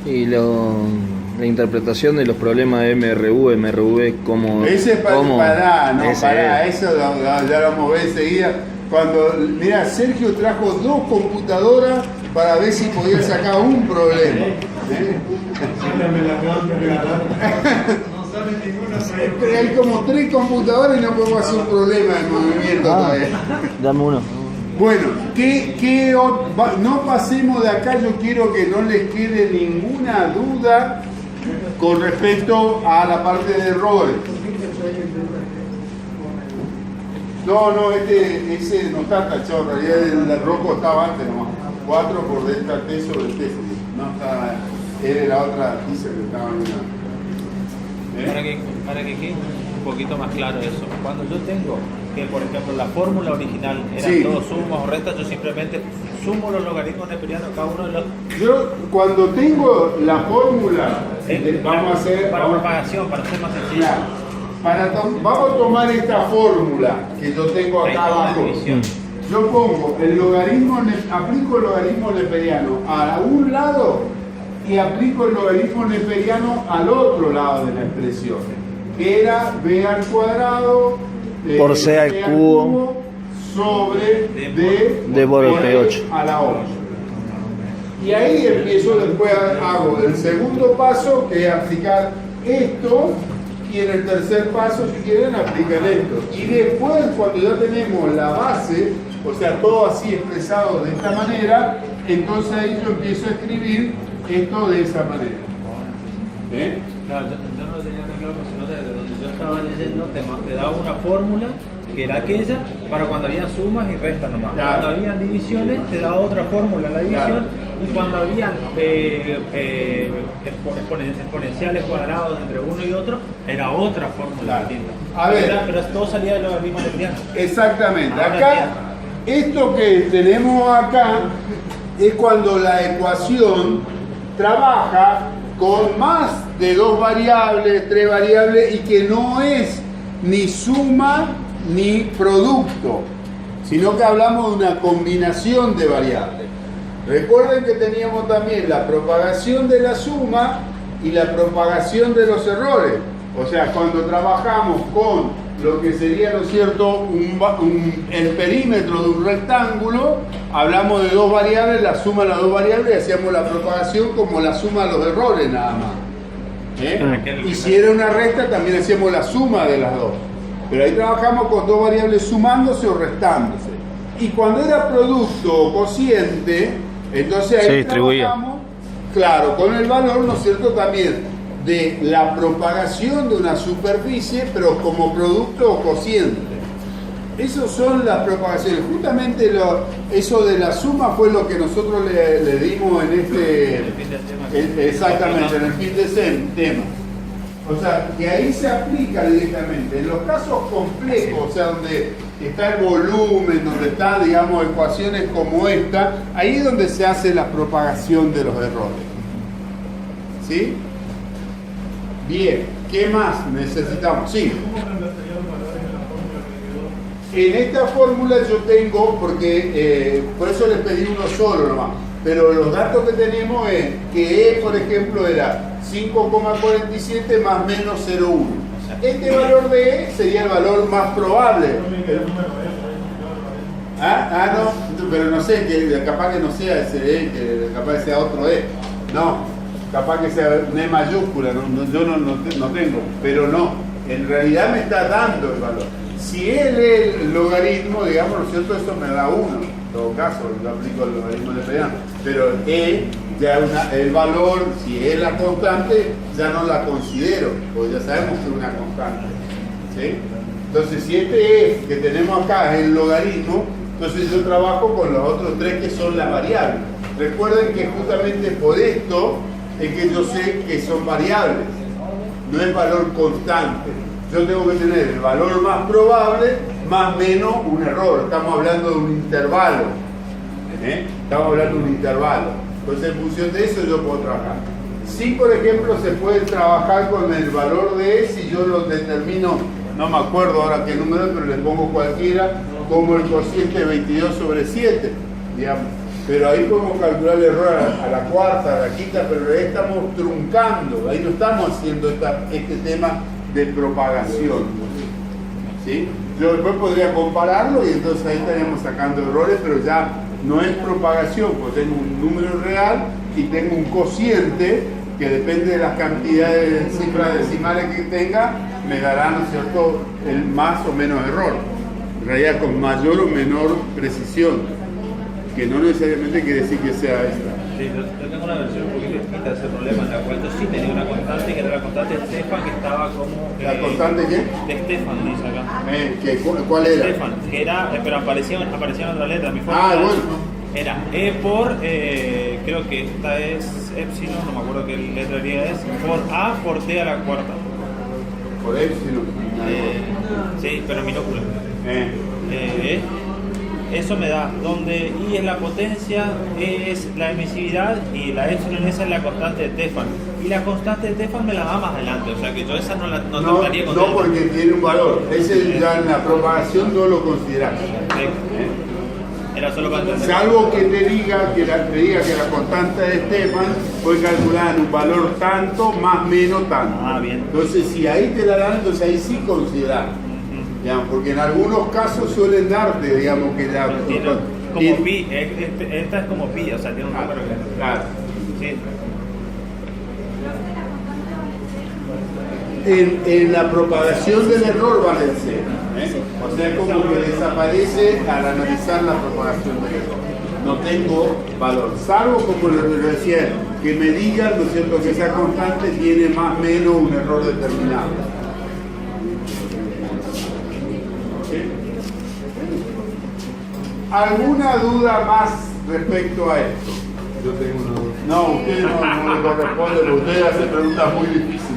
Y la interpretación de los problemas de MRV, como... Ese es para eso ya lo vamos a ver enseguida. Cuando, mira, Sergio trajo 2 computadoras para ver si podía sacar un problema. Pero hay como 3 computadoras y no podemos hacer un problema de movimiento todavía. Dame uno. Bueno, no pasemos de acá, yo quiero que no les quede ninguna duda con respecto a la parte de errores. No, ese no está tachado, en realidad el rojo estaba antes nomás. 4 por delta T sobre T. No estaba, era la otra teaser que estaba mirando. Para que quede un poquito más claro eso. Cuando yo tengo que, por ejemplo, la fórmula original eran todos sumas o restas, yo simplemente sumo los logaritmos neperianos cada uno de los... Yo cuando tengo la fórmula, vamos a hacer... Para propagación, para ser más sencillo. Claro. Vamos a tomar esta fórmula que yo tengo acá abajo. Yo pongo el logaritmo, aplico el logaritmo neperiano a un lado y aplico el logaritmo neperiano al otro lado de la expresión, que era b al cuadrado por c al cubo sobre d por P8 a la 8. Y ahí empiezo, después hago el segundo paso, que es aplicar esto, y en el tercer paso, si quieren, aplican esto. Y después, cuando ya tenemos la base, o sea, todo así expresado de esta manera, entonces ahí yo empiezo a escribir esto de esa manera. ¿Eh? Claro, yo no lo tenía tan claro, sino de donde yo estaba leyendo te daba una fórmula que era aquella para cuando había sumas y restas nomás. Claro. Cuando había divisiones te daba otra fórmula la división, Claro. y cuando habían exponenciales cuadrados entre uno y otro era otra fórmula Claro. distinta. A ver. Pero todo salía de logaritmo neperiano. Exactamente. Ahora Acá, esto que tenemos acá es cuando la ecuación trabaja con más de 2 variables, 3 variables y que no es ni suma ni producto, sino que hablamos de una combinación de variables. Recuerden que teníamos también la propagación de la suma y la propagación de los errores. O sea, cuando trabajamos con lo que sería, ¿no es cierto?, el perímetro de un rectángulo, hablamos de 2 variables, la suma de las 2 variables, y hacíamos la propagación como la suma de los errores nada más. Y si era una resta, también hacíamos la suma de las dos. Pero ahí trabajamos con 2 variables sumándose o restándose. Y cuando era producto o cociente, entonces ahí trabajamos, claro, con el valor, ¿no es cierto?, también de la propagación de una superficie, pero como producto o cociente. Esas son las propagaciones. Justamente eso de la suma fue lo que nosotros le dimos en exactamente, en el fin de tema. O sea, que ahí se aplica directamente. En los casos complejos, o sea, donde está el volumen, donde están, digamos, ecuaciones como esta, ahí es donde se hace la propagación de los errores. ¿Sí? Bien, ¿qué más necesitamos? Sí. En esta fórmula yo tengo, porque por eso les pedí uno solo nomás, pero los datos que tenemos es que E, por ejemplo, era 5,47 más menos 0,1. Este valor de E sería el valor más probable. No, pero no sé, que capaz que no sea ese E, que capaz que sea otro E. No, capaz que sea una E mayúscula, yo no tengo, pero no, en realidad me está dando el valor. Si él es el logaritmo, digamos, ¿no es cierto? Eso me da 1, en todo caso, yo aplico el logaritmo neperiano, pero E, ya el valor, si es la constante, ya no la considero, porque ya sabemos que es una constante, ¿sí? Entonces, si este E que tenemos acá es el logaritmo, entonces yo trabajo con los otros 3 que son las variables. Recuerden que justamente por esto es que yo sé que son variables, no es valor constante. Yo tengo que tener el valor más probable más menos un error. Estamos hablando de un intervalo. Estamos hablando de un intervalo. Entonces, en función de eso yo puedo trabajar. Si, por ejemplo, se puede trabajar con el valor de E, si yo lo determino, no me acuerdo ahora qué número, pero le pongo cualquiera, como el cociente 22 sobre 7, digamos. Pero ahí podemos calcular el error a la cuarta, a la quinta, pero ahí estamos truncando, ahí no estamos haciendo este tema de propagación. ¿Sí? Yo después podría compararlo y entonces ahí estaríamos sacando errores, pero ya no es propagación, porque tengo un número real y tengo un cociente que depende de las cantidades de cifras decimales que tenga, me dará, ¿no es cierto?, el más o menos error. En realidad con mayor o menor precisión, que no necesariamente quiere decir que sea esta. Sí, yo tengo una versión un poquito distinta de ese problema, en la cual yo sí tenía una constante, que era la constante de Stefan, que estaba como... ¿La constante qué? De Stefan, dice acá. ¿Cuál era? Stefan, que era, pero aparecían otras letras. Mi Ah, bueno. Era E por, creo que esta es epsilon, no me acuerdo qué letra griega es, por A por T a la cuarta. Por epsilon. Sí, pero minúscula. Eso me da, donde I es la potencia, E es la emisividad y la epsilon esa es la constante de Stefan. Y la constante de Stefan me la da más adelante, o sea que yo esa no trataría con No, porque tiene un valor. Ese ya en la propagación no lo consideras. Era solo para entender. Salvo que te diga que la constante de Stefan fue calculada en un valor tanto más menos tanto. Ah, bien. Entonces, si ahí te la dan, entonces ahí sí considerar. Digamos, porque en algunos casos suelen darte, digamos, que la... Como pi, esta es como pi, o sea, tiene un número que... Claro. Sí. en la propagación del error vale el cero. O sea, como que desaparece al analizar la propagación del error. No tengo valor, salvo como lo decía, que me digan, ¿no es cierto?, que esa constante tiene más o menos un error determinado. ¿Sí? ¿Alguna duda más respecto a esto? Yo tengo una duda. No, usted no le corresponde, porque usted hace preguntas muy difíciles.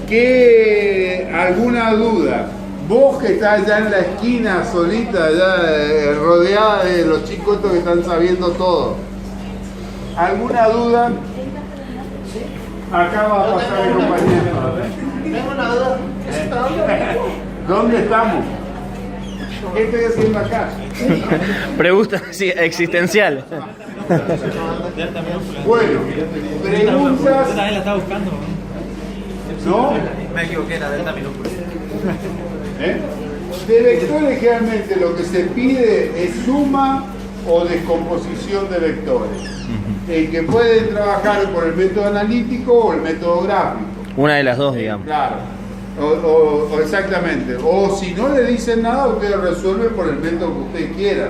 ¿Qué? ¿Alguna duda? Vos que estás allá en la esquina solita, allá rodeada de los chicos estos que están sabiendo todo. ¿Alguna duda? Acá va a pasar el compañero. Tengo una duda. ¿Dónde estamos? ¿Qué estoy haciendo acá? Pregunta sí, existencial. Bueno, preguntas. Yo también la estaba buscando. ¿No? Me equivoqué, era delta minúscula. De vectores generalmente lo que se pide es suma o descomposición de vectores. Que pueden trabajar por el método analítico o el método gráfico. Una de las dos, digamos. Claro. O exactamente. O si no le dicen nada, ustedes resuelven por el método que ustedes quieran.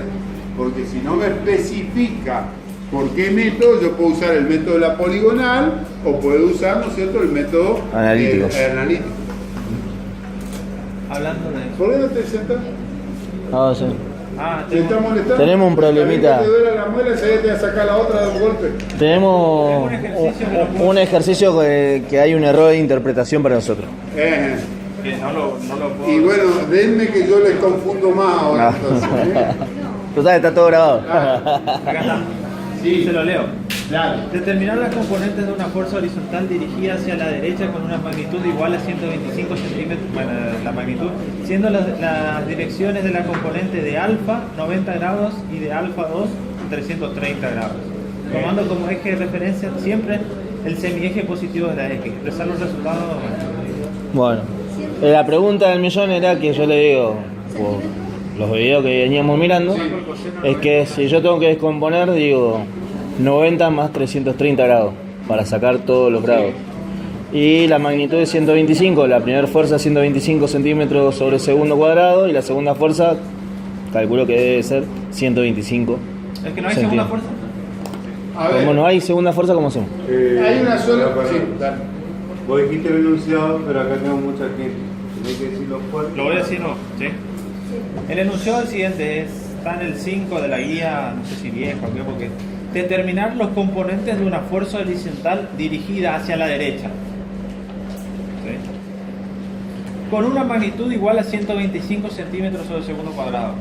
Porque si no me especifica por qué método, yo puedo usar el método de la poligonal o puedo usar, ¿no es cierto?, el método Analítico. analítico. Hablando de... ¿Por qué no te sentás? Ah, sí. ¿Te está molestando? Tenemos un problemita. Te duele la muela, se te va a sacar la otra de un golpe. Tenemos un ejercicio que hay un error de interpretación para nosotros. Que no lo puedo... Y bueno, denme que yo les confundo más ahora. Entonces, Total, está todo grabado. Acá está. Sí. Se lo leo. Dale. Determinar las componentes de una fuerza horizontal dirigida hacia la derecha con una magnitud igual a 125 centímetros, bueno, la magnitud, siendo las direcciones de la componente de alfa 90 grados y de alfa 2 330 grados. Tomando como eje de referencia siempre el semieje positivo de la X. Expresar los resultados. Bueno, la pregunta del millón era que yo le digo, por los videos que veníamos mirando, es que si yo tengo que descomponer, digo 90 más 330 grados para sacar todos los grados. Y la magnitud es 125, la primera fuerza 125 centímetros sobre segundo cuadrado y la segunda fuerza, calculo que debe ser 125 Es que no hay segunda centímetros. fuerza. A ver, Como no hay segunda fuerza, ¿cómo hacemos? hay una sola. Sí, dale. Vos dijiste el enunciado, pero acá tengo mucha gente. Tenés que decirlo fuerte. Lo voy a decir, no. ¿Sí? El enunciado del siguiente está en el 5 de la guía, no sé si vieja o qué, porque determinar los componentes de una fuerza horizontal dirigida hacia la derecha. ¿Sí? Con una magnitud igual a 125 centímetros sobre segundo cuadrado.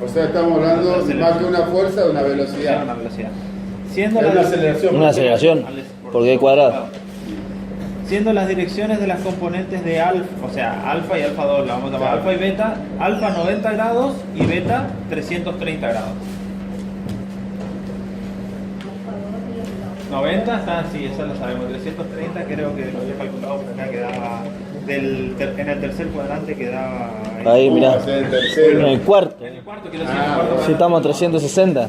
O sea, estamos hablando más que una fuerza, de una velocidad. Una velocidad. Siendo Es la una aceleración. Una aceleración, porque es cuadrado. Siendo las direcciones de las componentes de alfa, o sea, alfa y alfa 2, la vamos a llamar alfa y beta, alfa 90 grados y beta 330 grados. 90 está así, esa lo sabemos. 330 creo que lo había calculado, pero acá quedaba en el tercer cuadrante quedaba Ahí, mirá. Va a ser el En tercero. el cuarto. en el cuarto, quiero decir, en el cuarto Si estamos a 360.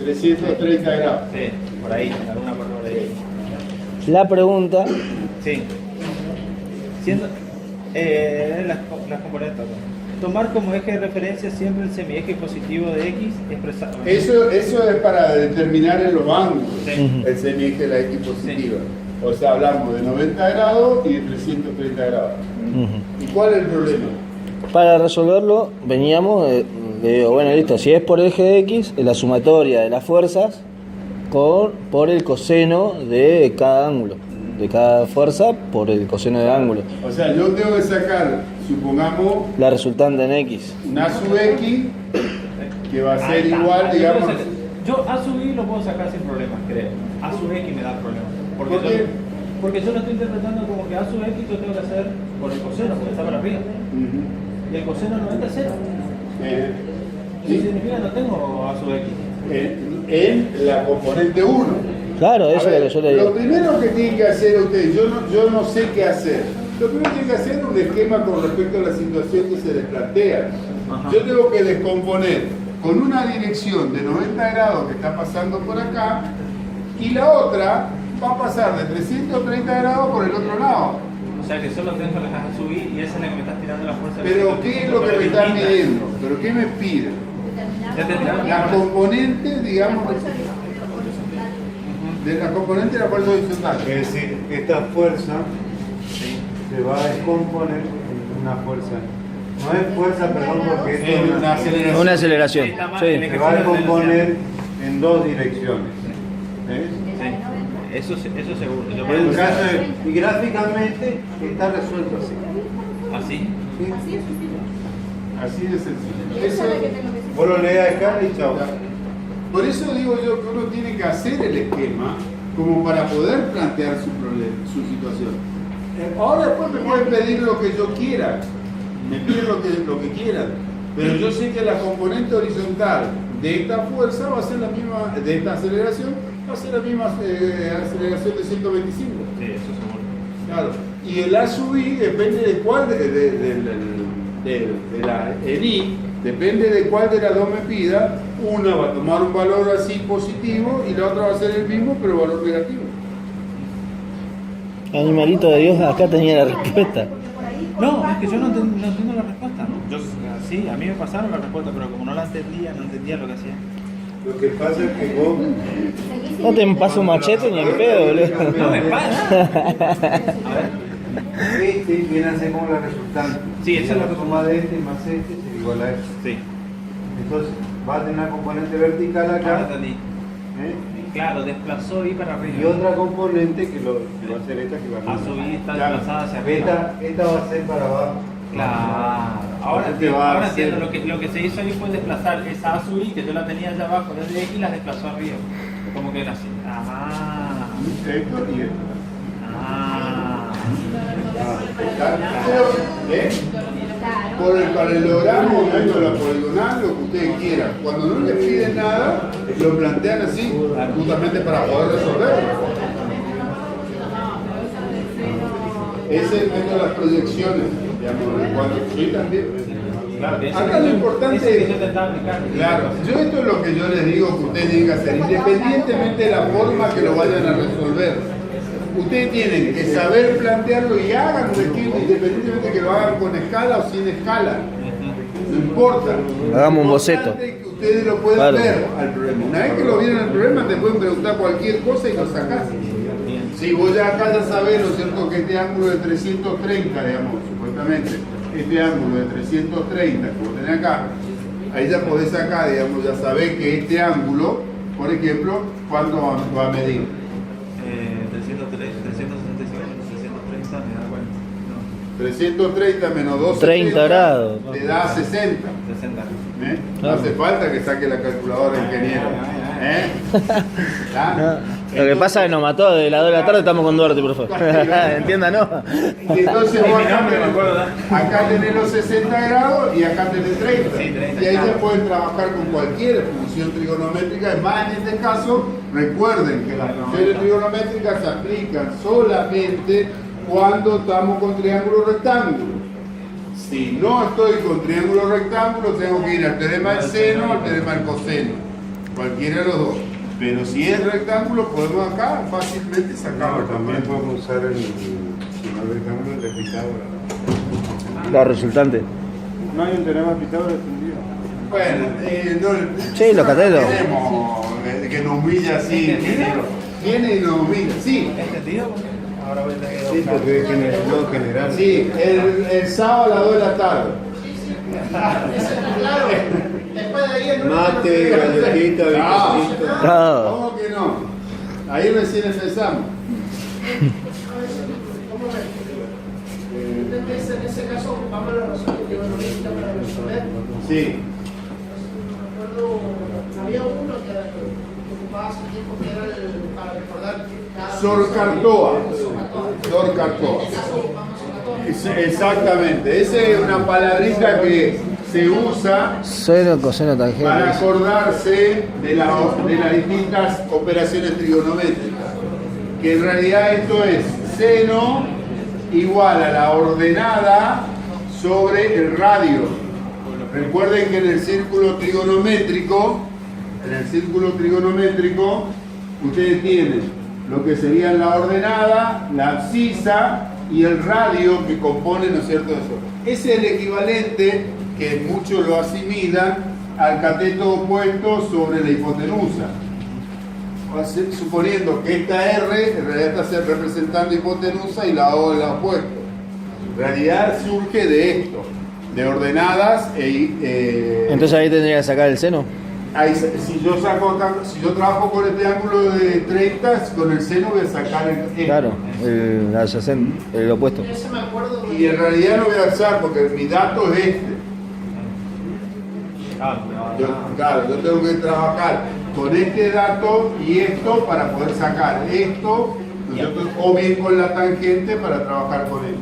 330 grados. Sí, por ahí, alguna por ahí. La pregunta, Sí. Siendo las componentes. Tomar como eje de referencia siempre el semieje positivo de X expresado. Eso es para determinar en los ángulos Sí. el semieje de la X positiva. O sea, hablamos de 90 grados y de 330 grados. ¿Y cuál es el problema? para resolverlo, veníamos, digo, bueno, listo, si es por eje de X, es la sumatoria de las fuerzas por el coseno de cada ángulo, de cada fuerza por el coseno del ángulo. O sea, yo tengo que sacar, supongamos, La resultante en X. una sub X que va a Ahí ser está. igual, Ahí digamos. puedo sacar. Yo A sub I lo puedo sacar sin problemas, creo. A sub X me da problemas. Porque, ¿Por qué? porque yo lo estoy interpretando como que A sub X yo tengo que hacer por el coseno, porque está para arriba. Y el coseno 90 es 0. Sí. Eso significa que no tengo A sub X. En la componente 1. Claro, eso A ver, es lo que yo le lo digo. primero que tienen que hacer ustedes, yo no sé qué hacer. Lo primero que tienen que hacer es un esquema con respecto a la situación que se les plantea. Yo tengo que descomponer con una dirección de 90 grados que está pasando por acá y la otra va a pasar de 330 grados por el otro lado. O sea que solo tengo que dejar subir y esa es la que me está tirando la fuerza. Pero ¿qué es lo que me están midiendo? ¿Pero qué me piden? Ya te tiraron La componente, digamos, de la componente de la fuerza horizontal. Es decir, esta fuerza se va a descomponer en una fuerza. No es fuerza, perdón, porque esto es Una aceleración. Una aceleración. Sí. se va a descomponer en dos direcciones. ¿Ves? Eso seguro. Yo En el caso y gráficamente está resuelto así. así. ¿Sí? Así de sencillo. Esa es la que tengo que Vos lo lees acá y chao. Por eso digo yo que uno tiene que hacer el esquema como para poder plantear su problema, su situación. Ahora después me pueden pedir lo que yo quiera, me piden lo que quieran, pero yo sé que la componente horizontal de esta fuerza va a ser la misma, de esta aceleración, va a ser la misma aceleración de 125. Sí, eso seguro. Claro. Y el A sub I depende de cuál el I, depende de cuál de las dos me pida. Una va a tomar un valor así positivo y la otra va a ser el mismo pero valor negativo. Animalito de Dios, acá tenía la respuesta. No, es que yo no entiendo la respuesta. Yo, sí, a mí me pasaron la respuesta, pero como no la entendía, no entendía lo que hacía. Lo que pasa es que vos. No te paso un machete ni en pedo, boludo. No me pasa. Este viene a ser como la resultante. Sí, esa es la la suma de este más este es igual a este. Sí. Entonces va a tener una componente vertical Ahora acá. entendí. ¿eh? Claro, desplazó y para arriba. Y otra componente que va a ser esta que va A subir, está desplazada hacia arriba. Esta va a ser para abajo. Claro. Ahora Entonces entiendo, va a ahora ser- entiendo. Lo que se hizo ahí fue desplazar esa A sub I, que yo la tenía allá abajo desde aquí, y la desplazó arriba. Como que era así. Ah. Esto y esto. Ah. Por el paralelogramo, la poligonal, lo que ustedes quieran. Cuando no les piden nada, lo plantean así, justamente para poder resolverlo. Ese es el método de las proyecciones, digamos, cuando sí también. Claro, que Acá lo importante ese que es- yo te estaba explicando. Claro, yo esto es lo que yo les digo que ustedes tienen que hacer, independientemente de la forma que lo vayan a resolver. Ustedes tienen que saber plantearlo y hagan un esquema, independientemente de que lo hagan con escala o sin escala. No importa. Hagamos un Lo boceto. importante es que ustedes lo puedan Claro. ver al problema. Una vez que lo vieron el problema, te pueden preguntar cualquier cosa y lo sacás. Si vos ya acá ya sabés, ¿no es cierto?, que este ángulo de 330, digamos, supuestamente, este ángulo de 330 que vos tenés acá, ahí ya podés sacar, digamos, ya sabés que este ángulo, por ejemplo, ¿cuánto va a medir? 365, 330, me da cuenta. No, 330 menos 2 30 grados. te da 60. 60. ¿Eh? No hace falta que saque la calculadora, ingeniero. ¿Eh? ¿Ya? Lo que pasa es que nos mató de las 2 de la tarde, estamos con Duarte, por favor. Entiéndanos. Y entonces vos acá me acuerdo, acá tenés los 60 grados y acá tenés 30. Sí, 30, Y ahí claro. ya pueden trabajar con cualquier función trigonométrica. Es más, en este caso, recuerden que las funciones trigonométricas se aplican solamente cuando estamos con triángulo rectángulo. Si no estoy con triángulo rectángulo, tengo que ir al teorema del seno o al teorema del coseno. Cualquiera de los dos. Pero si es rectángulo, podemos acá fácilmente sacarlo. También podemos usar el rectángulo de Pitágoras. La resultante. No hay un teorema de Pitágoras entendido. Bueno, no, Sí, los catetos. queremos que nos humilla así, ingeniero. Viene y nos humilla, sí. ¿Entendido? Ahora voy a tener que Sí, porque es no general. Sí, el sábado a las 2 de la tarde. Claro. Después de ahí el Mate, galletita, bizcochito. No. ¿Cómo que no? Ahí recién empezamos. Entonces, en ese caso, vamos a la razón que yo no necesito para resolver. Sí. Me acuerdo, había uno que ocupaba hace tiempo que era para recordar cada. Sor Cartoa. Sor Cartoa. En este caso, vamos a Cartoa. Exactamente. Esa es una palabrita que se usa Seno, coseno, para tangente. acordarse de las distintas operaciones trigonométricas. Que en realidad esto es seno igual a la ordenada sobre el radio. Recuerden que en el círculo trigonométrico, ustedes tienen lo que serían la ordenada, la abscisa y el radio que componen, ¿no es cierto? Eso. Ese es el equivalente que muchos lo asimilan al cateto opuesto sobre la hipotenusa. Suponiendo que esta R en realidad está representando hipotenusa y la O es la opuesto. En realidad surge de esto, de ordenadas Entonces ahí tendría que sacar el seno. ahí, si yo trabajo con este ángulo de 30, con el seno voy a sacar el Claro, el adyacente, el opuesto. Eso me acuerdo y en realidad no voy a usar porque mi dato es este. Claro, yo tengo que trabajar con este dato y esto para poder sacar esto, ¿no es cierto? O bien con la tangente para trabajar con esto.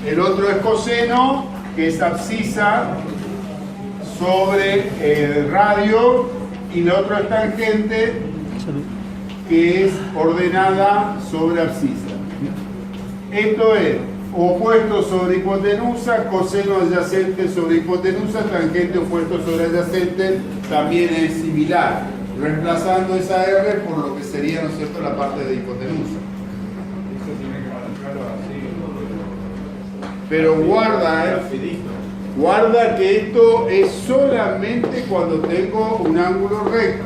El otro es coseno, que es abscisa sobre el radio, y el otro es tangente, que es ordenada sobre abscisa. Esto es opuesto sobre hipotenusa, coseno adyacente sobre hipotenusa, tangente opuesto sobre adyacente, también es similar, reemplazando esa R por lo que sería, ¿no es cierto?, la parte de hipotenusa. Pero guarda, guarda que esto es solamente cuando tengo un ángulo recto.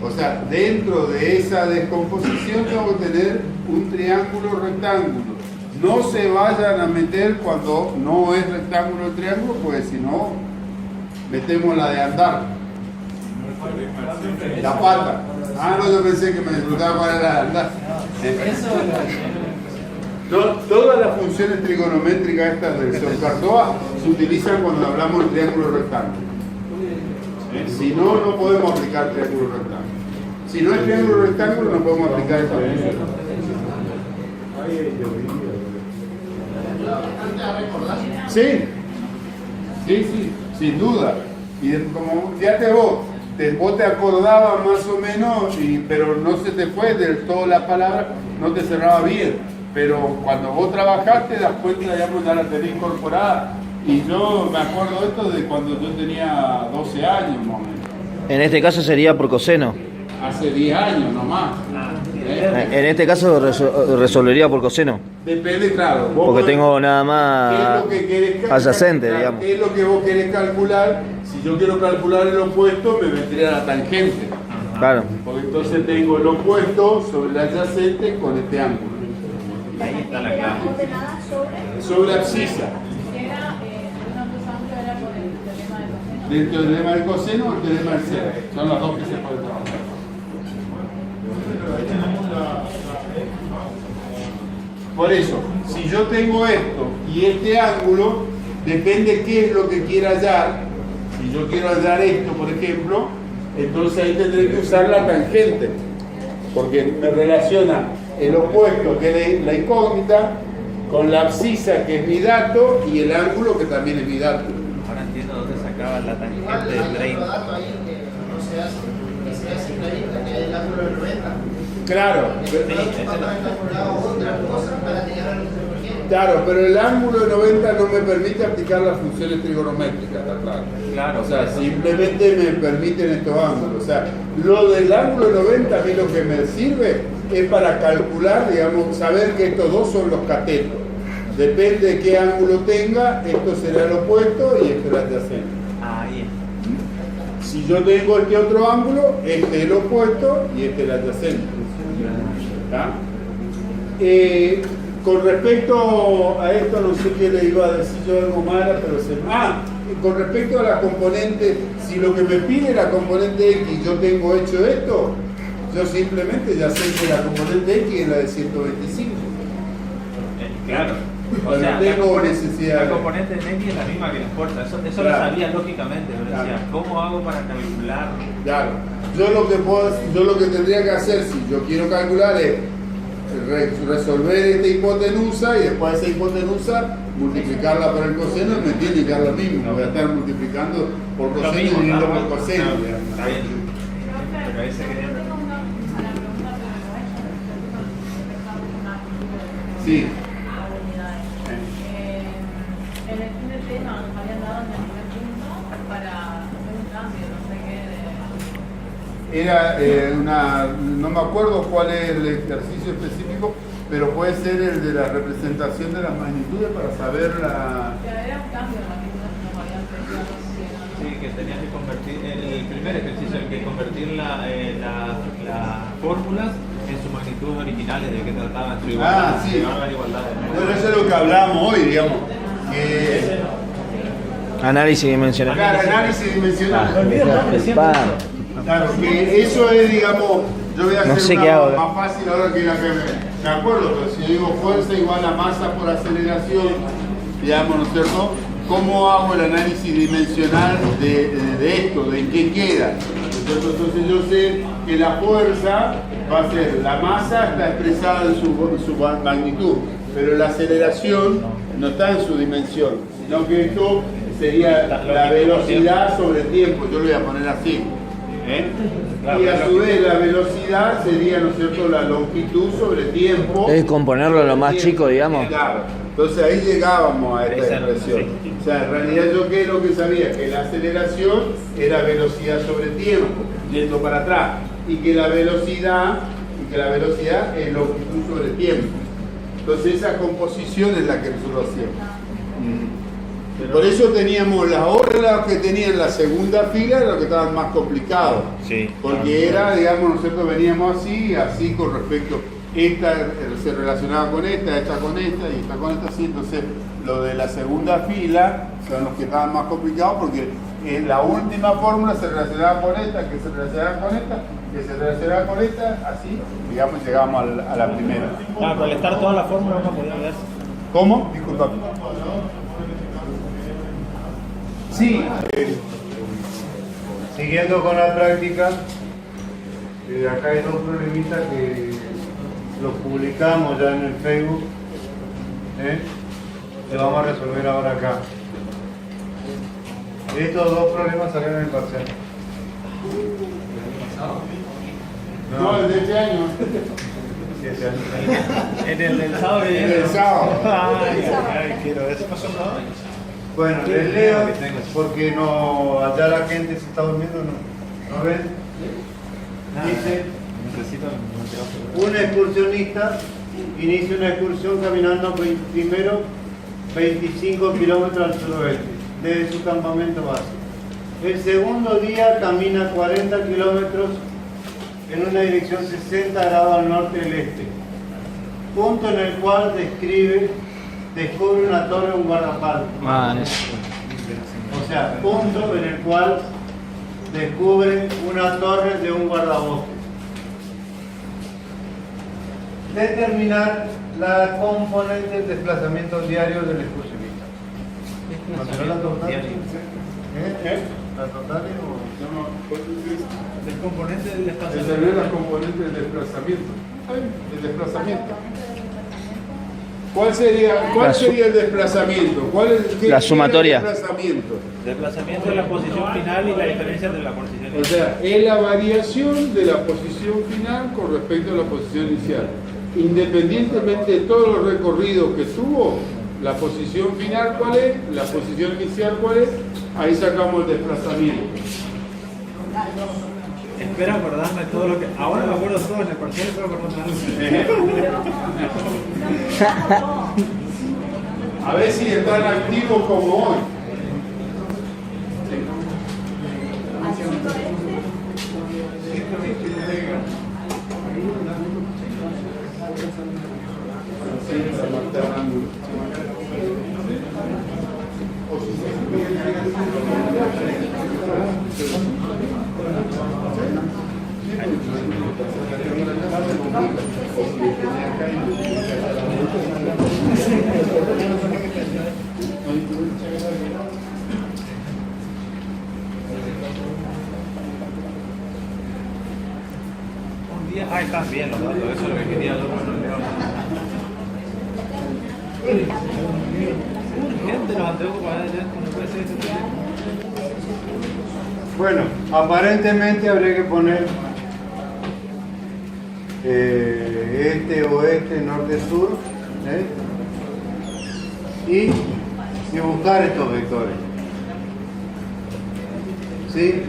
O sea, dentro de esa descomposición tengo que tener un triángulo rectángulo. No se vayan a meter cuando no es rectángulo el triángulo, pues si no, metemos la de andar. La pata. Ah, no, yo pensé que me disfrutaba para la de andar. Todas las funciones trigonométricas estas del Sor-Cardoa se utilizan cuando hablamos del triángulo rectángulo. Si no, no podemos aplicar triángulo rectángulo. Si no es triángulo rectángulo, no podemos aplicar esta función. Sí, sin duda. Y como ya vos te acordabas más o menos, pero no se te fue del todo la palabra, no te cerraba bien. Pero cuando vos trabajaste, das cuenta, ya la tenés incorporada. Y yo me acuerdo de esto de cuando yo tenía 12 años, más o menos. En este caso sería por coseno. Hace 10 años nomás. En este caso resolvería por coseno. Depende, claro. Porque tengo nada ¿qué es más lo que querés adyacente, calcular? digamos. ¿Qué es lo que vos querés calcular? Si yo quiero calcular el opuesto, me metería la tangente. Claro. Porque entonces tengo el opuesto sobre el adyacente con este ángulo. Ahí está la clave. Ordenada sobre. Sobre abscisa. Era una cosa amplia, era por el teorema de coseno. Dentro del teorema del coseno o el teorema del seno. Son las dos que se pueden trabajar. Por eso, si yo tengo esto y este ángulo, depende qué es lo que quiera hallar. Si yo quiero hallar esto, por ejemplo, entonces ahí tendré que usar la tangente, porque me relaciona el opuesto, que es la incógnita, con la abscisa, que es mi dato, y el ángulo, que también es mi dato. Ahora entiendo dónde sacaba la tangente del 30. Claro, claro, pero el ángulo de 90 no me permite aplicar las funciones trigonométricas, ¿está claro? Claro. O sea, simplemente me permiten estos ángulos. O sea, lo del ángulo de 90 a mí lo que me sirve es para calcular, digamos, saber que estos dos son los catetos. Depende de qué ángulo tenga, esto será el opuesto y esto el adyacente. Ahí es. Si yo tengo este otro ángulo, este es el opuesto y este es el adyacente. ¿Está? Con respecto a esto, no sé qué le iba a decir yo algo malo, pero con respecto a la componente, si lo que me pide la componente X, yo tengo hecho esto, yo simplemente ya sé que la componente X es la de 125. Claro. O Pero sea, tengo necesidad. la componente de X es la misma que la fuerza. Eso Claro. lo sabía lógicamente, pero Claro. decía, ¿cómo hago para calcular? Claro. Yo lo que tendría que hacer, si yo quiero calcular, es resolver esta hipotenusa y después esa hipotenusa multiplicarla por el coseno y me tiene que dar lo mismo. Voy a estar multiplicando por Lo coseno y mismo, dividiendo ¿no? por coseno. No, digamos. está bien. Pero ahí se quería. Sí. En el fin de tema nos habían dado en el primer punto para hacer un cambio, no sé qué. Era no me acuerdo cuál es el ejercicio específico, pero puede ser el de la representación de las magnitudes para saber la... Era un cambio de magnitudes que nos habían pedido recién, ¿no? Sí, que tenías que convertir, el primer ejercicio, el que convertir las fórmulas en sus magnitudes originales, de que trataban su igualdad, sí. llevar la igualdad. Bueno, eso es lo que hablamos hoy, digamos. Que... Análisis dimensional. Claro, análisis dimensional. Claro, que eso es, digamos, yo voy a hacer No sé una qué hago. más fácil ahora que la que me acuerdo, pero si yo digo fuerza igual a masa por aceleración, digamos, ¿no es cierto? ¿Cómo hago el análisis dimensional de esto, de en qué queda? ¿No es cierto? Entonces yo sé que la fuerza va a ser, la masa está expresada en su magnitud, pero la aceleración no está en su dimensión, sino que esto sería la velocidad sobre el tiempo, yo lo voy a poner así. Y a su vez la velocidad sería, ¿no es cierto?, la longitud sobre tiempo. Es componerlo lo más chico, digamos. Claro. Entonces ahí llegábamos a esta expresión. O sea, en realidad yo qué es lo que sabía, que la aceleración era velocidad sobre tiempo, yendo para atrás, y que la velocidad es longitud sobre tiempo. Entonces esa composición es la que nosotros hacíamos. Por eso teníamos las horas que tenían la segunda fila, era lo que estaban más complicados. Sí. Porque era, digamos, nosotros veníamos así con respecto, esta se relacionaba con esta con esta y esta con esta, así. Entonces, lo de la segunda fila son los que estaban más complicados porque en la última fórmula se relacionaba con esta, que se relacionaba con esta, que se relacionaba con esta, así, digamos, llegamos a la primera. Claro, pero al estar toda la fórmula uno podía ver. ¿Cómo? Disculpa. Sí. Siguiendo con la práctica, acá hay dos problemitas que los publicamos ya en el Facebook, que vamos a resolver ahora acá. Estos dos problemas salieron en el parcial. No, el de este año. Sí, este año. En el del sábado. En el sábado. Ay, quiero eso. Bueno, les leo porque no, allá la gente se está durmiendo, ¿no ven? Dice, un excursionista inicia una excursión caminando primero 25 kilómetros al suroeste desde su campamento base. El segundo día camina 40 kilómetros en una dirección 60 grados al norte del este, punto en el cual descubre una torre o un guardaparque. O sea, punto en el cual descubre una torre de un guardabosque. Determinar la componente del desplazamiento diario del excursionista. ¿Mantener la total? ¿La total o...? El componente del desplazamiento. Determinar las componentes del desplazamiento. El desplazamiento. ¿Cuál sería el desplazamiento? La sumatoria. El desplazamiento. Desplazamiento de la posición final y la diferencia entre la posición inicial. O sea, es la variación de la posición final con respecto a la posición inicial. Independientemente de todos los recorridos que tuvo, la posición final cuál es, la posición inicial cuál es, ahí sacamos el desplazamiento. Espero acordarme todo lo que... Ahora me acuerdo todo en el parcial, pero A ver si están activos como hoy. un día... Ah, están bien los datos, eso es lo que quería yo. Urgente los anteojos para allá, no puede ser este tema. Bueno, aparentemente habría que poner este, oeste, norte, sur, y que buscar estos vectores. ¿Sí?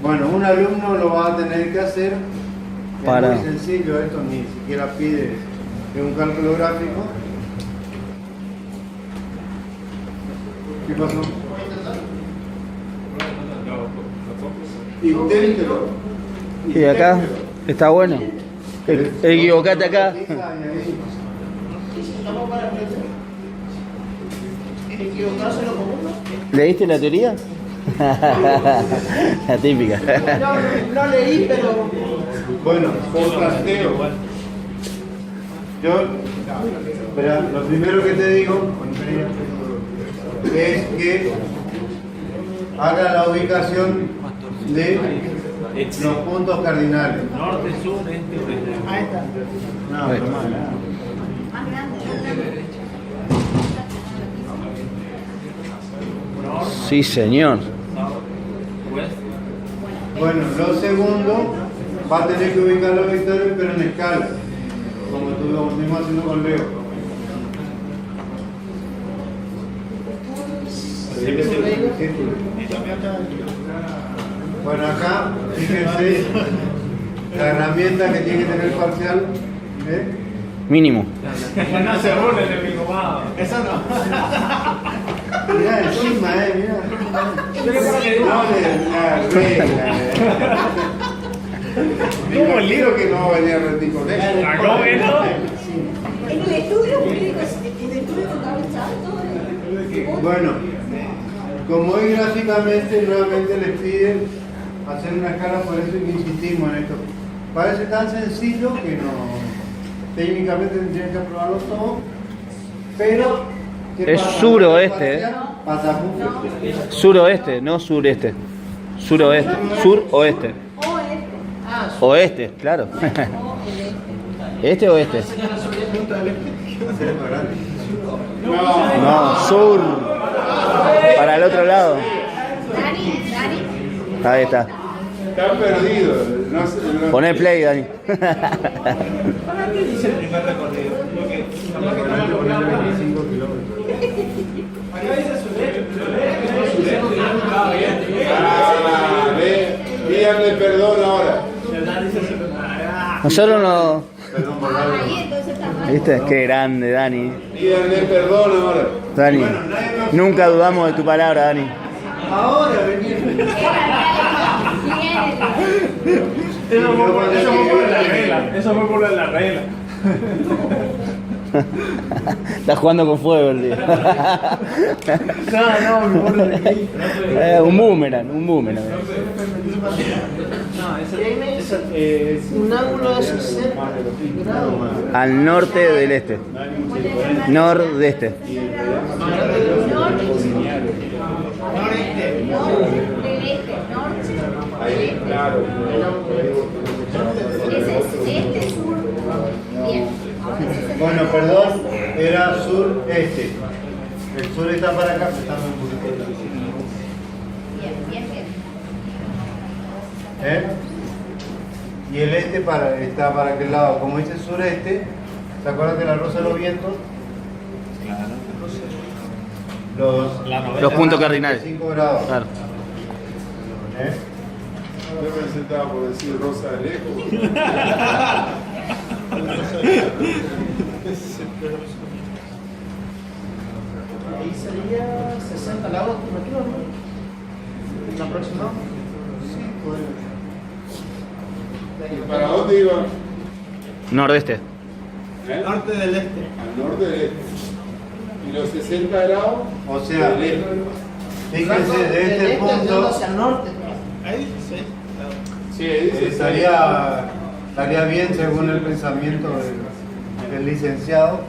Bueno, un alumno lo va a tener que hacer. Para- Es muy sencillo, esto ni siquiera pide un cálculo gráfico. ¿Qué pasó? Inténtelo. Y acá está bueno. Equivocate acá. Equivocarse lo común, ¿no? ¿Leíste la teoría? La típica. No leí, pero Bueno, Por planteo. yo, espera, lo primero que te digo es que haga la ubicación de los puntos cardinales. Norte, sur, este, oeste. ahí está. No, Ahí. toma, nada. Más grande, más grande. Sí, señor. Bueno, lo segundo, va a tener que ubicar los vectores, pero en escala, como estuvimos haciendo con Leo. Bueno, acá, fíjense, la herramienta que tiene que tener el parcial, ¿eh? Mínimo. No se burlen de mi comado. Eso no. Mirá encima, mirá. No, la regla. ¿Cómo el libro que no va a venir a rendir con eso. ¿Cómo que no? En el estudio jurídico, en el estudio contable todo. Bueno, como hoy gráficamente nuevamente les piden hacer una escala, por eso insistimos en esto. Parece tan sencillo que no, técnicamente tendrían que aprobarlo todo, pero ¿qué Es pasa? suroeste, Patajuste. Suroeste, no sureste. Suroeste. Suroeste. O este. Oeste, claro. ¿Este o este? No, sur. Para el otro lado. Dani. Ahí está. Está perdido. No, no, Poné play, Dani. Ah, ve, pídanle perdón ahora. Nosotros no. Perdón por la Ahí entonces está mal. ¿Viste? Qué grande, Dani. Pídanle perdón ahora. Dani. Nunca dudamos de tu palabra, Dani. Ahora venía. Eso fue por la regla. Estás jugando con fuego el día. No, me borro de aquí. Un boomerang, un boomerang. Un ángulo de 60 grados. Al norte del este. Nordeste. Ahí, claro. Ese es este sur. Bien. Bueno, perdón, era sur-este. El sur está para acá, está un poquito. Bien, bien, bien. ¿Eh? Y el este está para aquel lado. Como dice sureste, ¿se acuerdan de la rosa de los vientos? Los puntos cardinales. 5 grados. Claro. ¿Eh? Yo pensé que estaba por decir Rosa de lejos. Ahí sería 60 grados por metro, ¿no? ¿La próxima? ¿Y para dónde iba? Nordeste. ¿Eh? Norte del este. Al norte del este. Y los 60 grados O sea, del este. fíjense, de este punto hacia el norte. Ahí, sí. Sí, ahí dice estaría bien según el pensamiento del licenciado.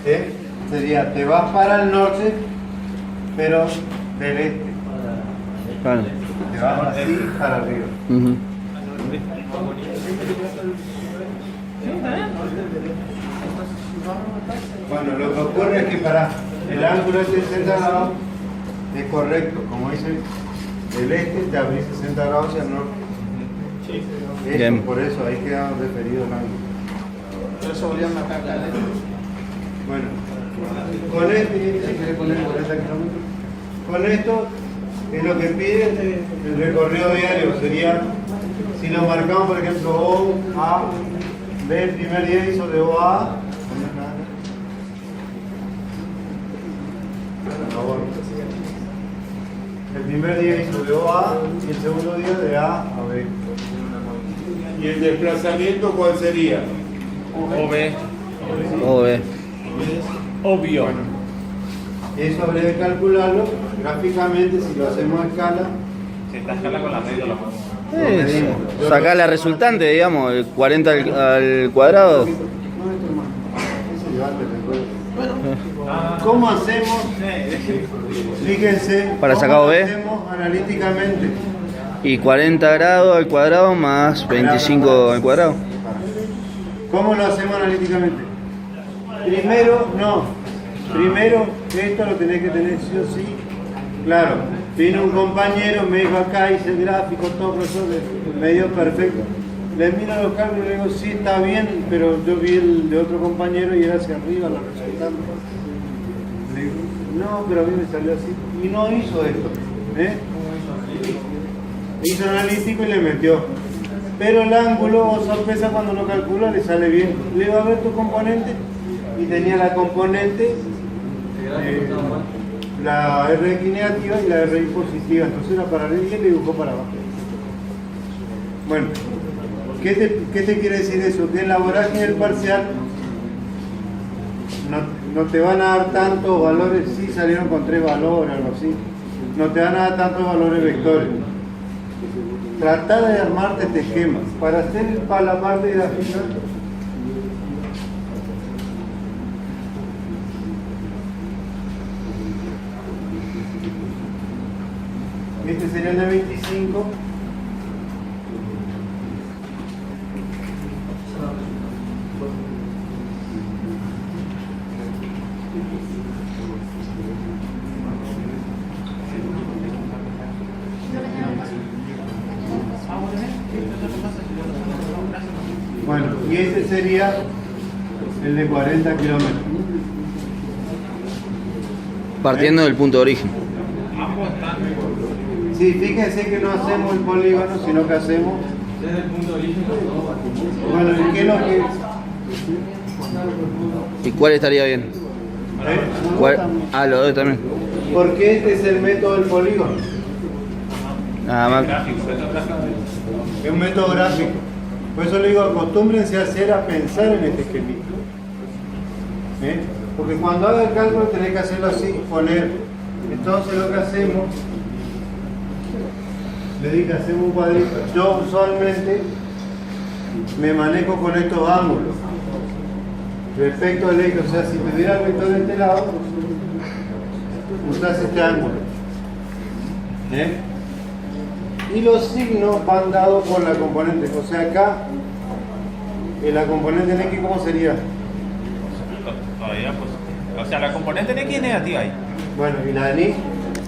¿Eh? Sería, te vas para el norte, pero del este. Claro. Te vas así para arriba. Ujú. Bueno, lo que ocurre es que para el ángulo este de 60 grados es correcto, como dice el este, te abrís 60 grados hacia el norte. Eso, Bien. por eso ahí queda referido el ángulo. Por eso volvían acá al este. Bueno, Con este, si quiere poner 40 kilómetros, con esto es lo que pide el recorrido diario. Sería, si lo marcamos, por ejemplo, O, A, B, el primer día hizo de O a el primer día hizo de O a y el segundo día de A a B. ¿Y el desplazamiento cuál sería? OB. OB. Obvio. Eso habría de calcularlo gráficamente si lo hacemos a escala. Si está a escala con la media, lo pongo. Sacar la resultante, digamos, el 40 al cuadrado. ¿Cómo hacemos? Fíjense, Para sacar ¿cómo B? hacemos analíticamente? Y 40 grados al cuadrado más 25 al cuadrado. ¿Cómo lo hacemos analíticamente? Primero esto lo tenés que tener sí o sí. Claro, vino un compañero, me dijo acá, hice el gráfico, todo, profesor, me dio perfecto. Le miro los cálculos y le digo, sí, está bien, pero yo vi el de otro compañero y era hacia arriba los resultados. Le digo, no, pero a mí me salió así. Y no hizo esto. Hizo analítico y le metió. Pero el ángulo, oh sorpresa, cuando lo calcula le sale bien. Le iba a ver tu componente y tenía la componente, la RX negativa y la RX positiva. Entonces la paralela y le dibujó para abajo. Bueno, ¿qué te quiere decir eso? Que en la vorágine del parcial no te van a dar tantos valores, sí salieron con 3 valores, algo así. No te van a dar tantos valores vectores. Trata de armarte este esquema. Para hacer para la parte gráfica, este sería el de 25. Bueno, y este sería el de 40 kilómetros. Partiendo del punto de origen. Sí, fíjense que no hacemos el polígono, sino que hacemos... Bueno, ¿y qué es lo que...? ¿Y cuál estaría bien? Ah, los dos también. Porque este es el método del polígono. Nada más. Es un método gráfico. Por eso le digo, acostúmbrense a pensar en este esquemito. Porque cuando haga el cálculo tenés que hacerlo así, poner. Entonces lo que hacemos, le dije, hacemos un cuadrito. Yo usualmente me manejo con estos ángulos respecto al eje. O sea, si tuviera el vector de este lado, usás este ángulo. Y los signos van dados por la componente. O sea, acá, en la componente en X, ¿cómo sería? Todavía positiva. O sea, la componente en X es negativa ahí. Bueno, ¿y la de Y?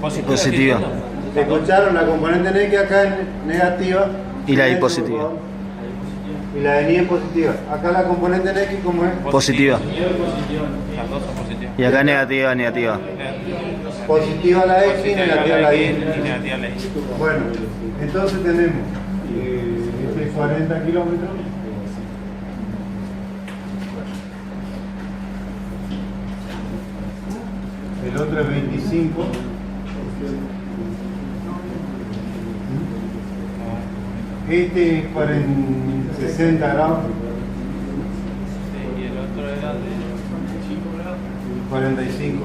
Positiva. ¿Te escucharon? La componente en X acá es negativa. Y la Y positiva. Y la de Y es positiva. Acá la componente en X, ¿cómo es? Positiva. Las dos son positivas. Y acá negativa, negativa. Positiva la X y negativa la Y. Y negativa la Y. Bueno, entonces tenemos este es 40 kilómetros. El otro es 25. Este es 60 grados. Y el otro era de 5 grados. 45.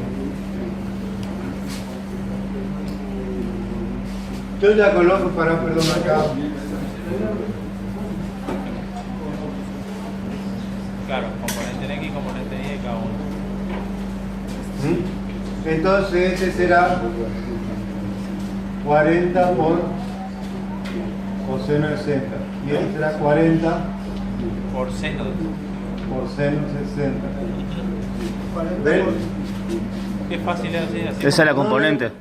Yo ya coloco para, perdón, acá. Claro, componente en X, componente en Y, cada uno. Entonces ese será 40 por coseno de 60. Y este será 40 Por seno. por seno de 60. ¿Ven? Qué fácil es así. Esa es la componente.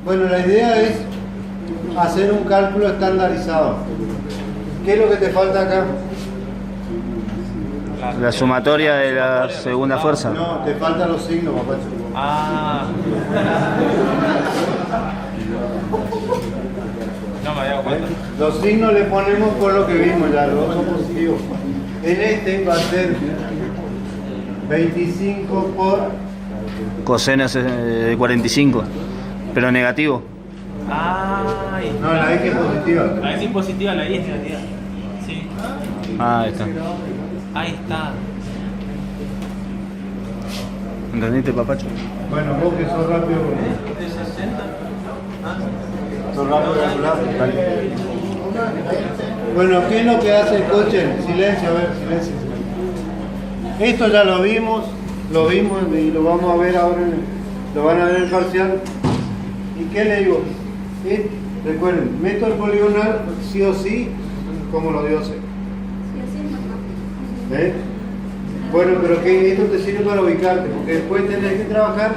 Bueno, la idea es hacer un cálculo estandarizado. ¿Qué es lo que te falta acá? La La sumatoria de la segunda fuerza. No, te faltan los signos, papacho. Ah. No me había dado cuenta. Los signos le ponemos por lo que vimos ya, los dos positivos. En este va a ser 25 por... Coseno de 45, pero negativo. Ay. No, la X es positiva. La X es positiva, la Y es negativa. Sí. Ah, ahí está. Ahí está. ¿Entendiste, papacho? Bueno, vos que sos rápido. Sos rápido calculado. Bueno, ¿qué es lo que hace el coche? Silencio, a ver, silencio. Esto ya lo vimos y lo vamos a ver ahora, lo van a ver en el parcial. ¿Y qué le digo? Recuerden, método poligonal sí o sí, como los dioses. ¿Eh? Bueno, pero que esto te sirve para ubicarte, porque después tenés que trabajar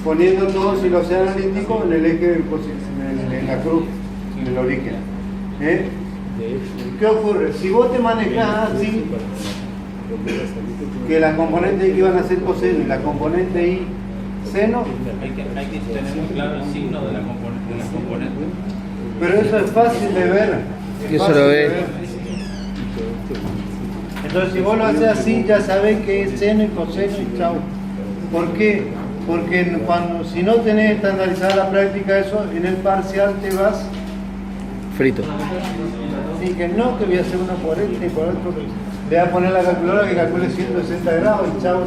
poniendo todo, si lo sea analítico, en el eje, en la cruz, en el origen. ¿Eh? ¿Qué ocurre? Si vos te manejás así, que la componente Y iban a ser coseno y la componente Y seno, Hay que tener muy claro el signo de la componente. pero eso es fácil de ver. Y eso lo ve. Entonces, si vos lo haces así, ya sabés que es seno y coseno y chau. ¿Por qué? Porque si no tenés estandarizada la práctica, eso en el parcial te vas. Frito. Así que no, que voy a hacer una por este y por otro. Le voy a poner la calculadora que calcule 160 grados y chau.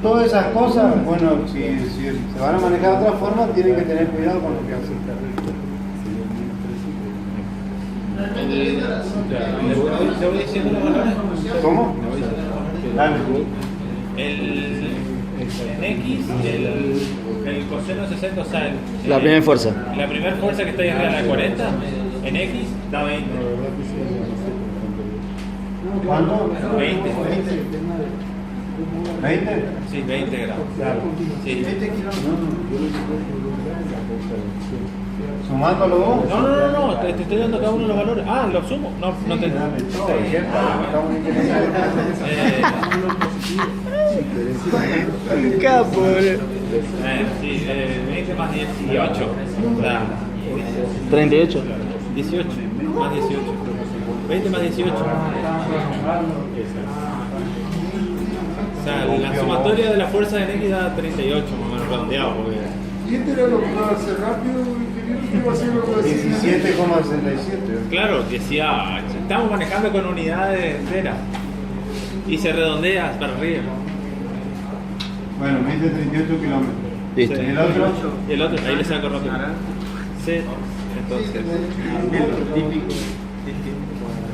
Todas esas cosas, bueno, si se van a manejar de otra forma, tienen que tener cuidado con lo que hacen. ¿Te voy diciendo los valores? ¿Cómo? Dale. En X, el coseno 60, o sea, La primera fuerza. la primera fuerza que está ahí arriba, la 40, en X da 20. ¿Cuánto? 20. ¿20? Sí, 20 grados. Sí. ¿Sumando los dos? No, te estoy dando cada uno de los valores. Ah, ¿los sumo? No te Capo, sí, 20 más 18. O sea, 38. 18 más 18. 20 más 18. O sea, la sumatoria de la fuerza de X da 38, más o menos redondeado. Porque... ¿Y este era lo que iba a hacer rápido? ¿Qué iba a hacer lo que 17,67. Claro, decía, estamos manejando con unidades enteras. Y se redondea para arriba. Bueno, me dice 38 kilómetros. Listo. ¿Y el otro? Y el otro, ahí le saco rápido. Sí, entonces, típico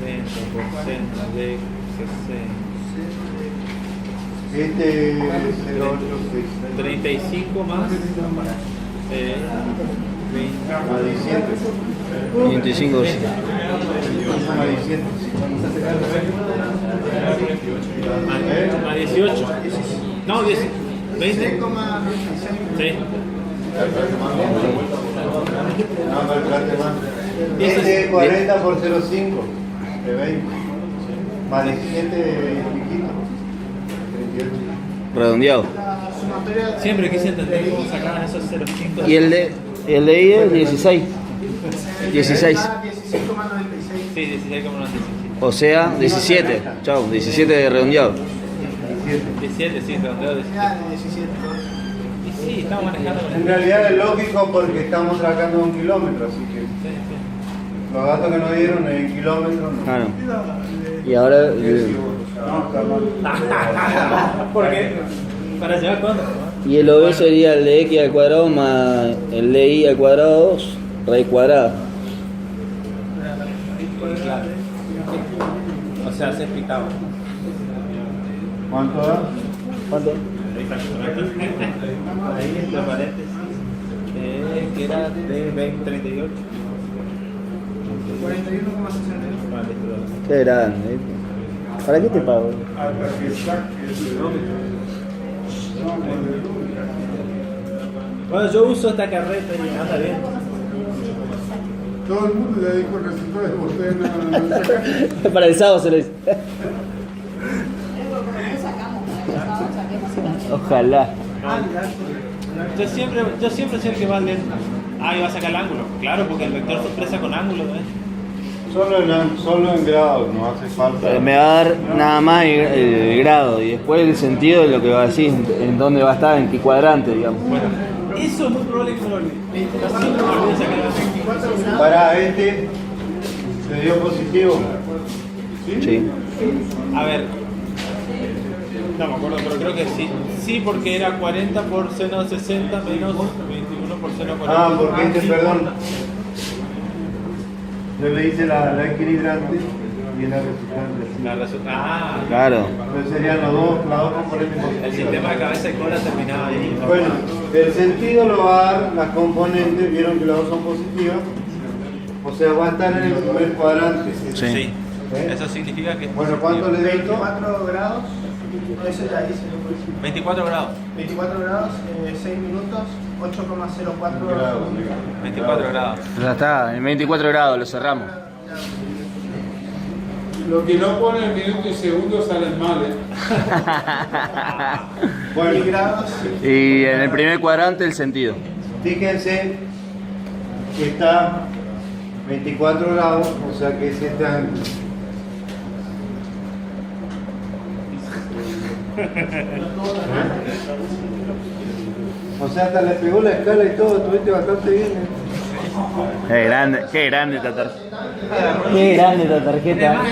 40% de 60. Este es 35 más 20. a 17. 25. A 17. A 18. No, 10. 20. Sí. No, calculate más. Este es 40 por 0,5 de 20. Más 17 piquito. 38. Redondeado. Siempre quise entender cómo sacaban esos 0,5. Y el de I es 16. 16. Sí, 16,96. O sea, 17. Chau, 17 de redondeado. 17, sí, redondeo 17. Y sí, estamos manejando con En realidad es lógico porque estamos trabajando en 1 kilómetro, así que los datos que nos dieron en kilómetros no. Claro. Y ahora. No, está mal. ¿Por qué? ¿Para llevar cuánto? Y el OB sería el de X al cuadrado más el de Y al cuadrado 2, raíz cuadrada. Claro. O sea, se explicaba. ¿Cuánto da? ¿Cuánto? Ahí entre paréntesis. Que era de 20, 38. 41,69. Qué grande. ¿Para qué te pago? Bueno, yo uso esta carreta y anda bien. todo el mundo ya dijo el resultado de ustedes no sacaron. Para el sábado se lo dice. Ojalá. Yo siempre soy el que va lento. Ah, y va a sacar el ángulo. Claro, porque el vector se expresa con ángulo, ¿eh? Solo en grado, no hace falta. Me va a dar nada más el grado y después el sentido de lo que va a decir, en dónde va a estar, en qué cuadrante, digamos. Bueno, eso es muy probable que me lo olvide. Yo siempre me olvido sacar el ángulo. Para este, ¿se dio positivo? Sí. A ver. No me acuerdo, pero creo que sí. Sí, porque era 40 por seno 60 menos 21 por seno 40. Ah, porque perdón. Yo le hice la equilibrante y la resultante. Claro. Entonces serían las dos componentes El positivas. sistema de cabeza y cola terminaba ahí. Bueno, el sentido lo va a dar las componentes, vieron que las dos son positivas. O sea, va a estar en el primer cuadrante. Sí. Eso significa que. Bueno, ¿cuánto le doy? 24 grados. No, eso ya dice. 24 grados. 24 grados, 6 minutos, 8,04 Grados. 24 grados. Ya está, en 24 grados lo cerramos. Lo que no pone en minuto y segundo salen mal, ¿eh? Bueno, grados. Y en el primer cuadrante el sentido. fíjense que está 24 grados, o sea que es este ángulo. O sea, hasta le pegó la escala y todo, estuviste bastante bien. Qué grande esta tarjeta. Qué grande esta tarjeta.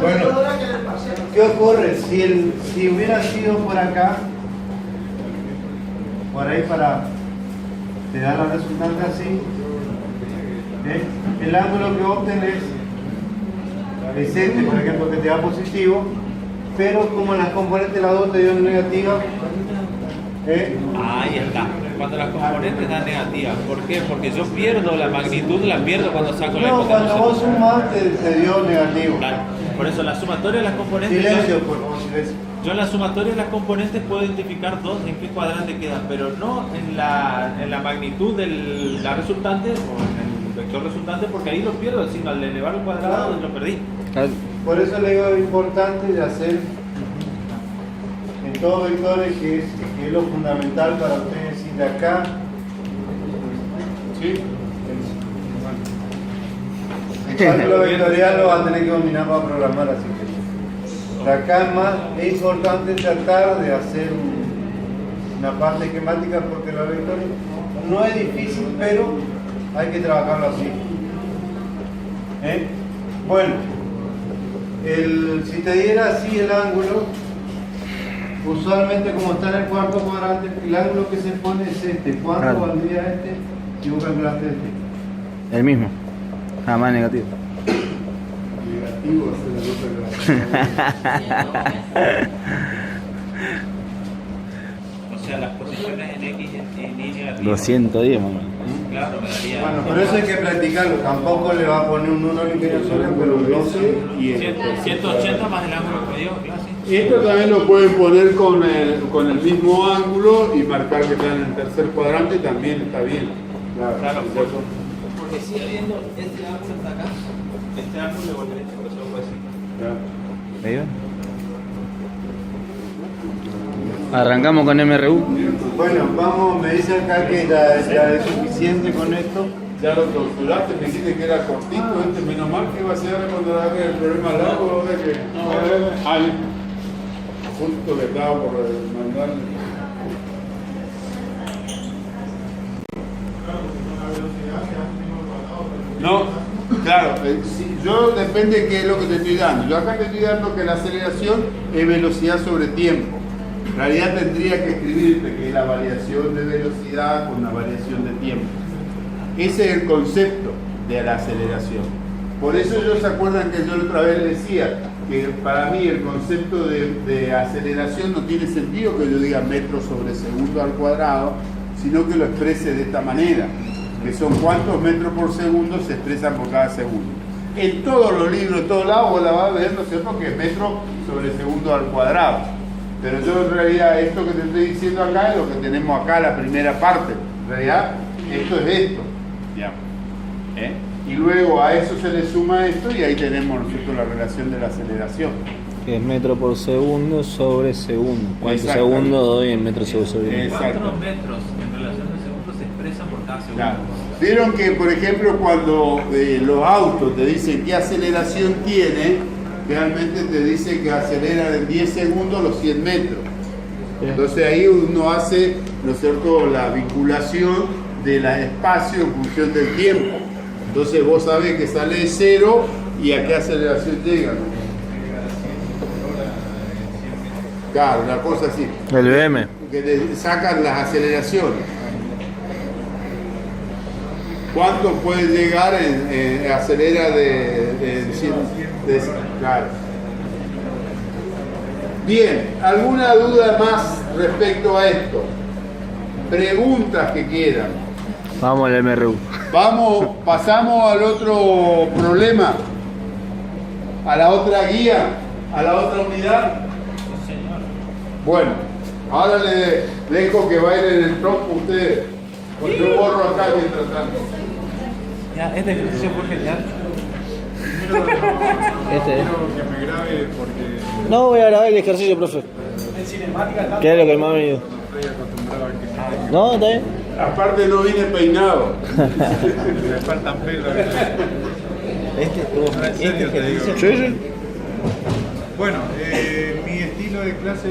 Bueno, ¿qué ocurre? Si hubiera sido por acá, por ahí para te da la resultante así, el ángulo que obtenés es este, por ejemplo, que te da positivo, pero como las componentes las dos te dieron negativa, Ahí está. Cuando las componentes dan negativas. ¿Por qué? Porque yo pierdo la magnitud, la pierdo cuando saco la no, hipotenusa. cuando vos sumás te dio negativo. Claro. Por eso la sumatoria de las componentes. Silencio, por favor, silencio. Yo en la sumatoria de las componentes puedo identificar dos en qué cuadrante quedan, pero no en la magnitud de la resultante o en el vector resultante, porque ahí lo pierdo, sino al elevar al cuadrado lo perdí. Por eso le digo lo importante de hacer en todos vectores, que es lo fundamental para ustedes ir de acá. ¿Sí? El cálculo vectorial lo van a tener que dominar para programar, así que de acá es importante tratar de hacer una parte esquemática, porque los vectores no es difícil, pero hay que trabajarlo así. Bueno, si te diera así el ángulo, usualmente como está en el cuarto cuadrante, el ángulo que se pone es este. ¿Cuánto Claro. valdría este? Y vos calculaste este. El mismo. Nada más negativo. Negativo hacer la otra. O sea, las posiciones en X en Y negativas. 210, mamá. Claro, me daría. Bueno, por eso hay que practicarlo. Tampoco le va a poner un 1 al ingeniero Soria, pero 12 y el 180 más el ángulo que me dio, claro, sí. Esto también lo pueden poner con el mismo ángulo y marcar que está en el tercer cuadrante, también está bien. Claro, porque sigue habiendo este ángulo hasta acá, este ángulo le volveré, por eso lo puedo decir. ¿Ahí va? Arrancamos con MRU. Bueno, vamos, me dice acá que ya es suficiente con esto. Ya lo calculaste, me dijiste que era cortito, menos mal que va a ser cuando haga el problema largo, ahora que... justo que estaba por mandar. No, claro, yo depende de qué es lo que te estoy dando. Yo acá te estoy dando que la aceleración es velocidad sobre tiempo. En realidad tendría que escribirte que es la variación de velocidad con una variación de tiempo. Ese es el concepto de la aceleración. Por eso ellos se acuerdan que yo la otra vez decía que para mí el concepto de aceleración no tiene sentido que yo diga metros sobre segundo al cuadrado, sino que lo exprese de esta manera, que son cuántos metros por segundo se expresan por cada segundo. En todos los libros, en todos lados, vos la vas a ver, ¿no es cierto?, que es metro sobre segundo al cuadrado. Pero yo en realidad, esto que te estoy diciendo acá es lo que tenemos acá, la primera parte. En realidad, esto es esto, digamos. Y luego a eso se le suma esto y ahí tenemos nosotros la relación de la aceleración. Que es metro por segundo sobre segundo. ¿Cuántos Exacto. segundos doy en metros sobre segundo? Exacto. ¿Cuántos metros en relación de segundos se expresan por cada segundo? Claro. Vieron que, por ejemplo, cuando los autos te dicen qué aceleración tiene, realmente te dice que acelera en 10 segundos los 100 metros. Entonces ahí uno hace, ¿no es cierto?, la vinculación del espacio en función del tiempo. Entonces vos sabés que sale de 0 y a qué aceleración llega, ¿no? Claro, una cosa así. El BM. Que te sacan las aceleraciones. ¿Cuánto puede llegar en acelera de claro. Bien, ¿alguna duda más respecto a esto? Preguntas que quieran. Vamos al MRU. Pasamos al otro problema, a la otra guía, a la otra unidad. Bueno, ahora le dejo que bailen el tronco ustedes. Porque yo borro acá mientras tanto. Ya, este ejercicio fue genial. Que me grabe porque No voy a grabar el ejercicio, profe. En cinemática, ¿Qué es lo que más ha venido? estoy acostumbrado a que No, está bien. aparte no vine peinado. Me faltan pelos. Este ejercicio Sí, sí. Bueno, mi estilo de clase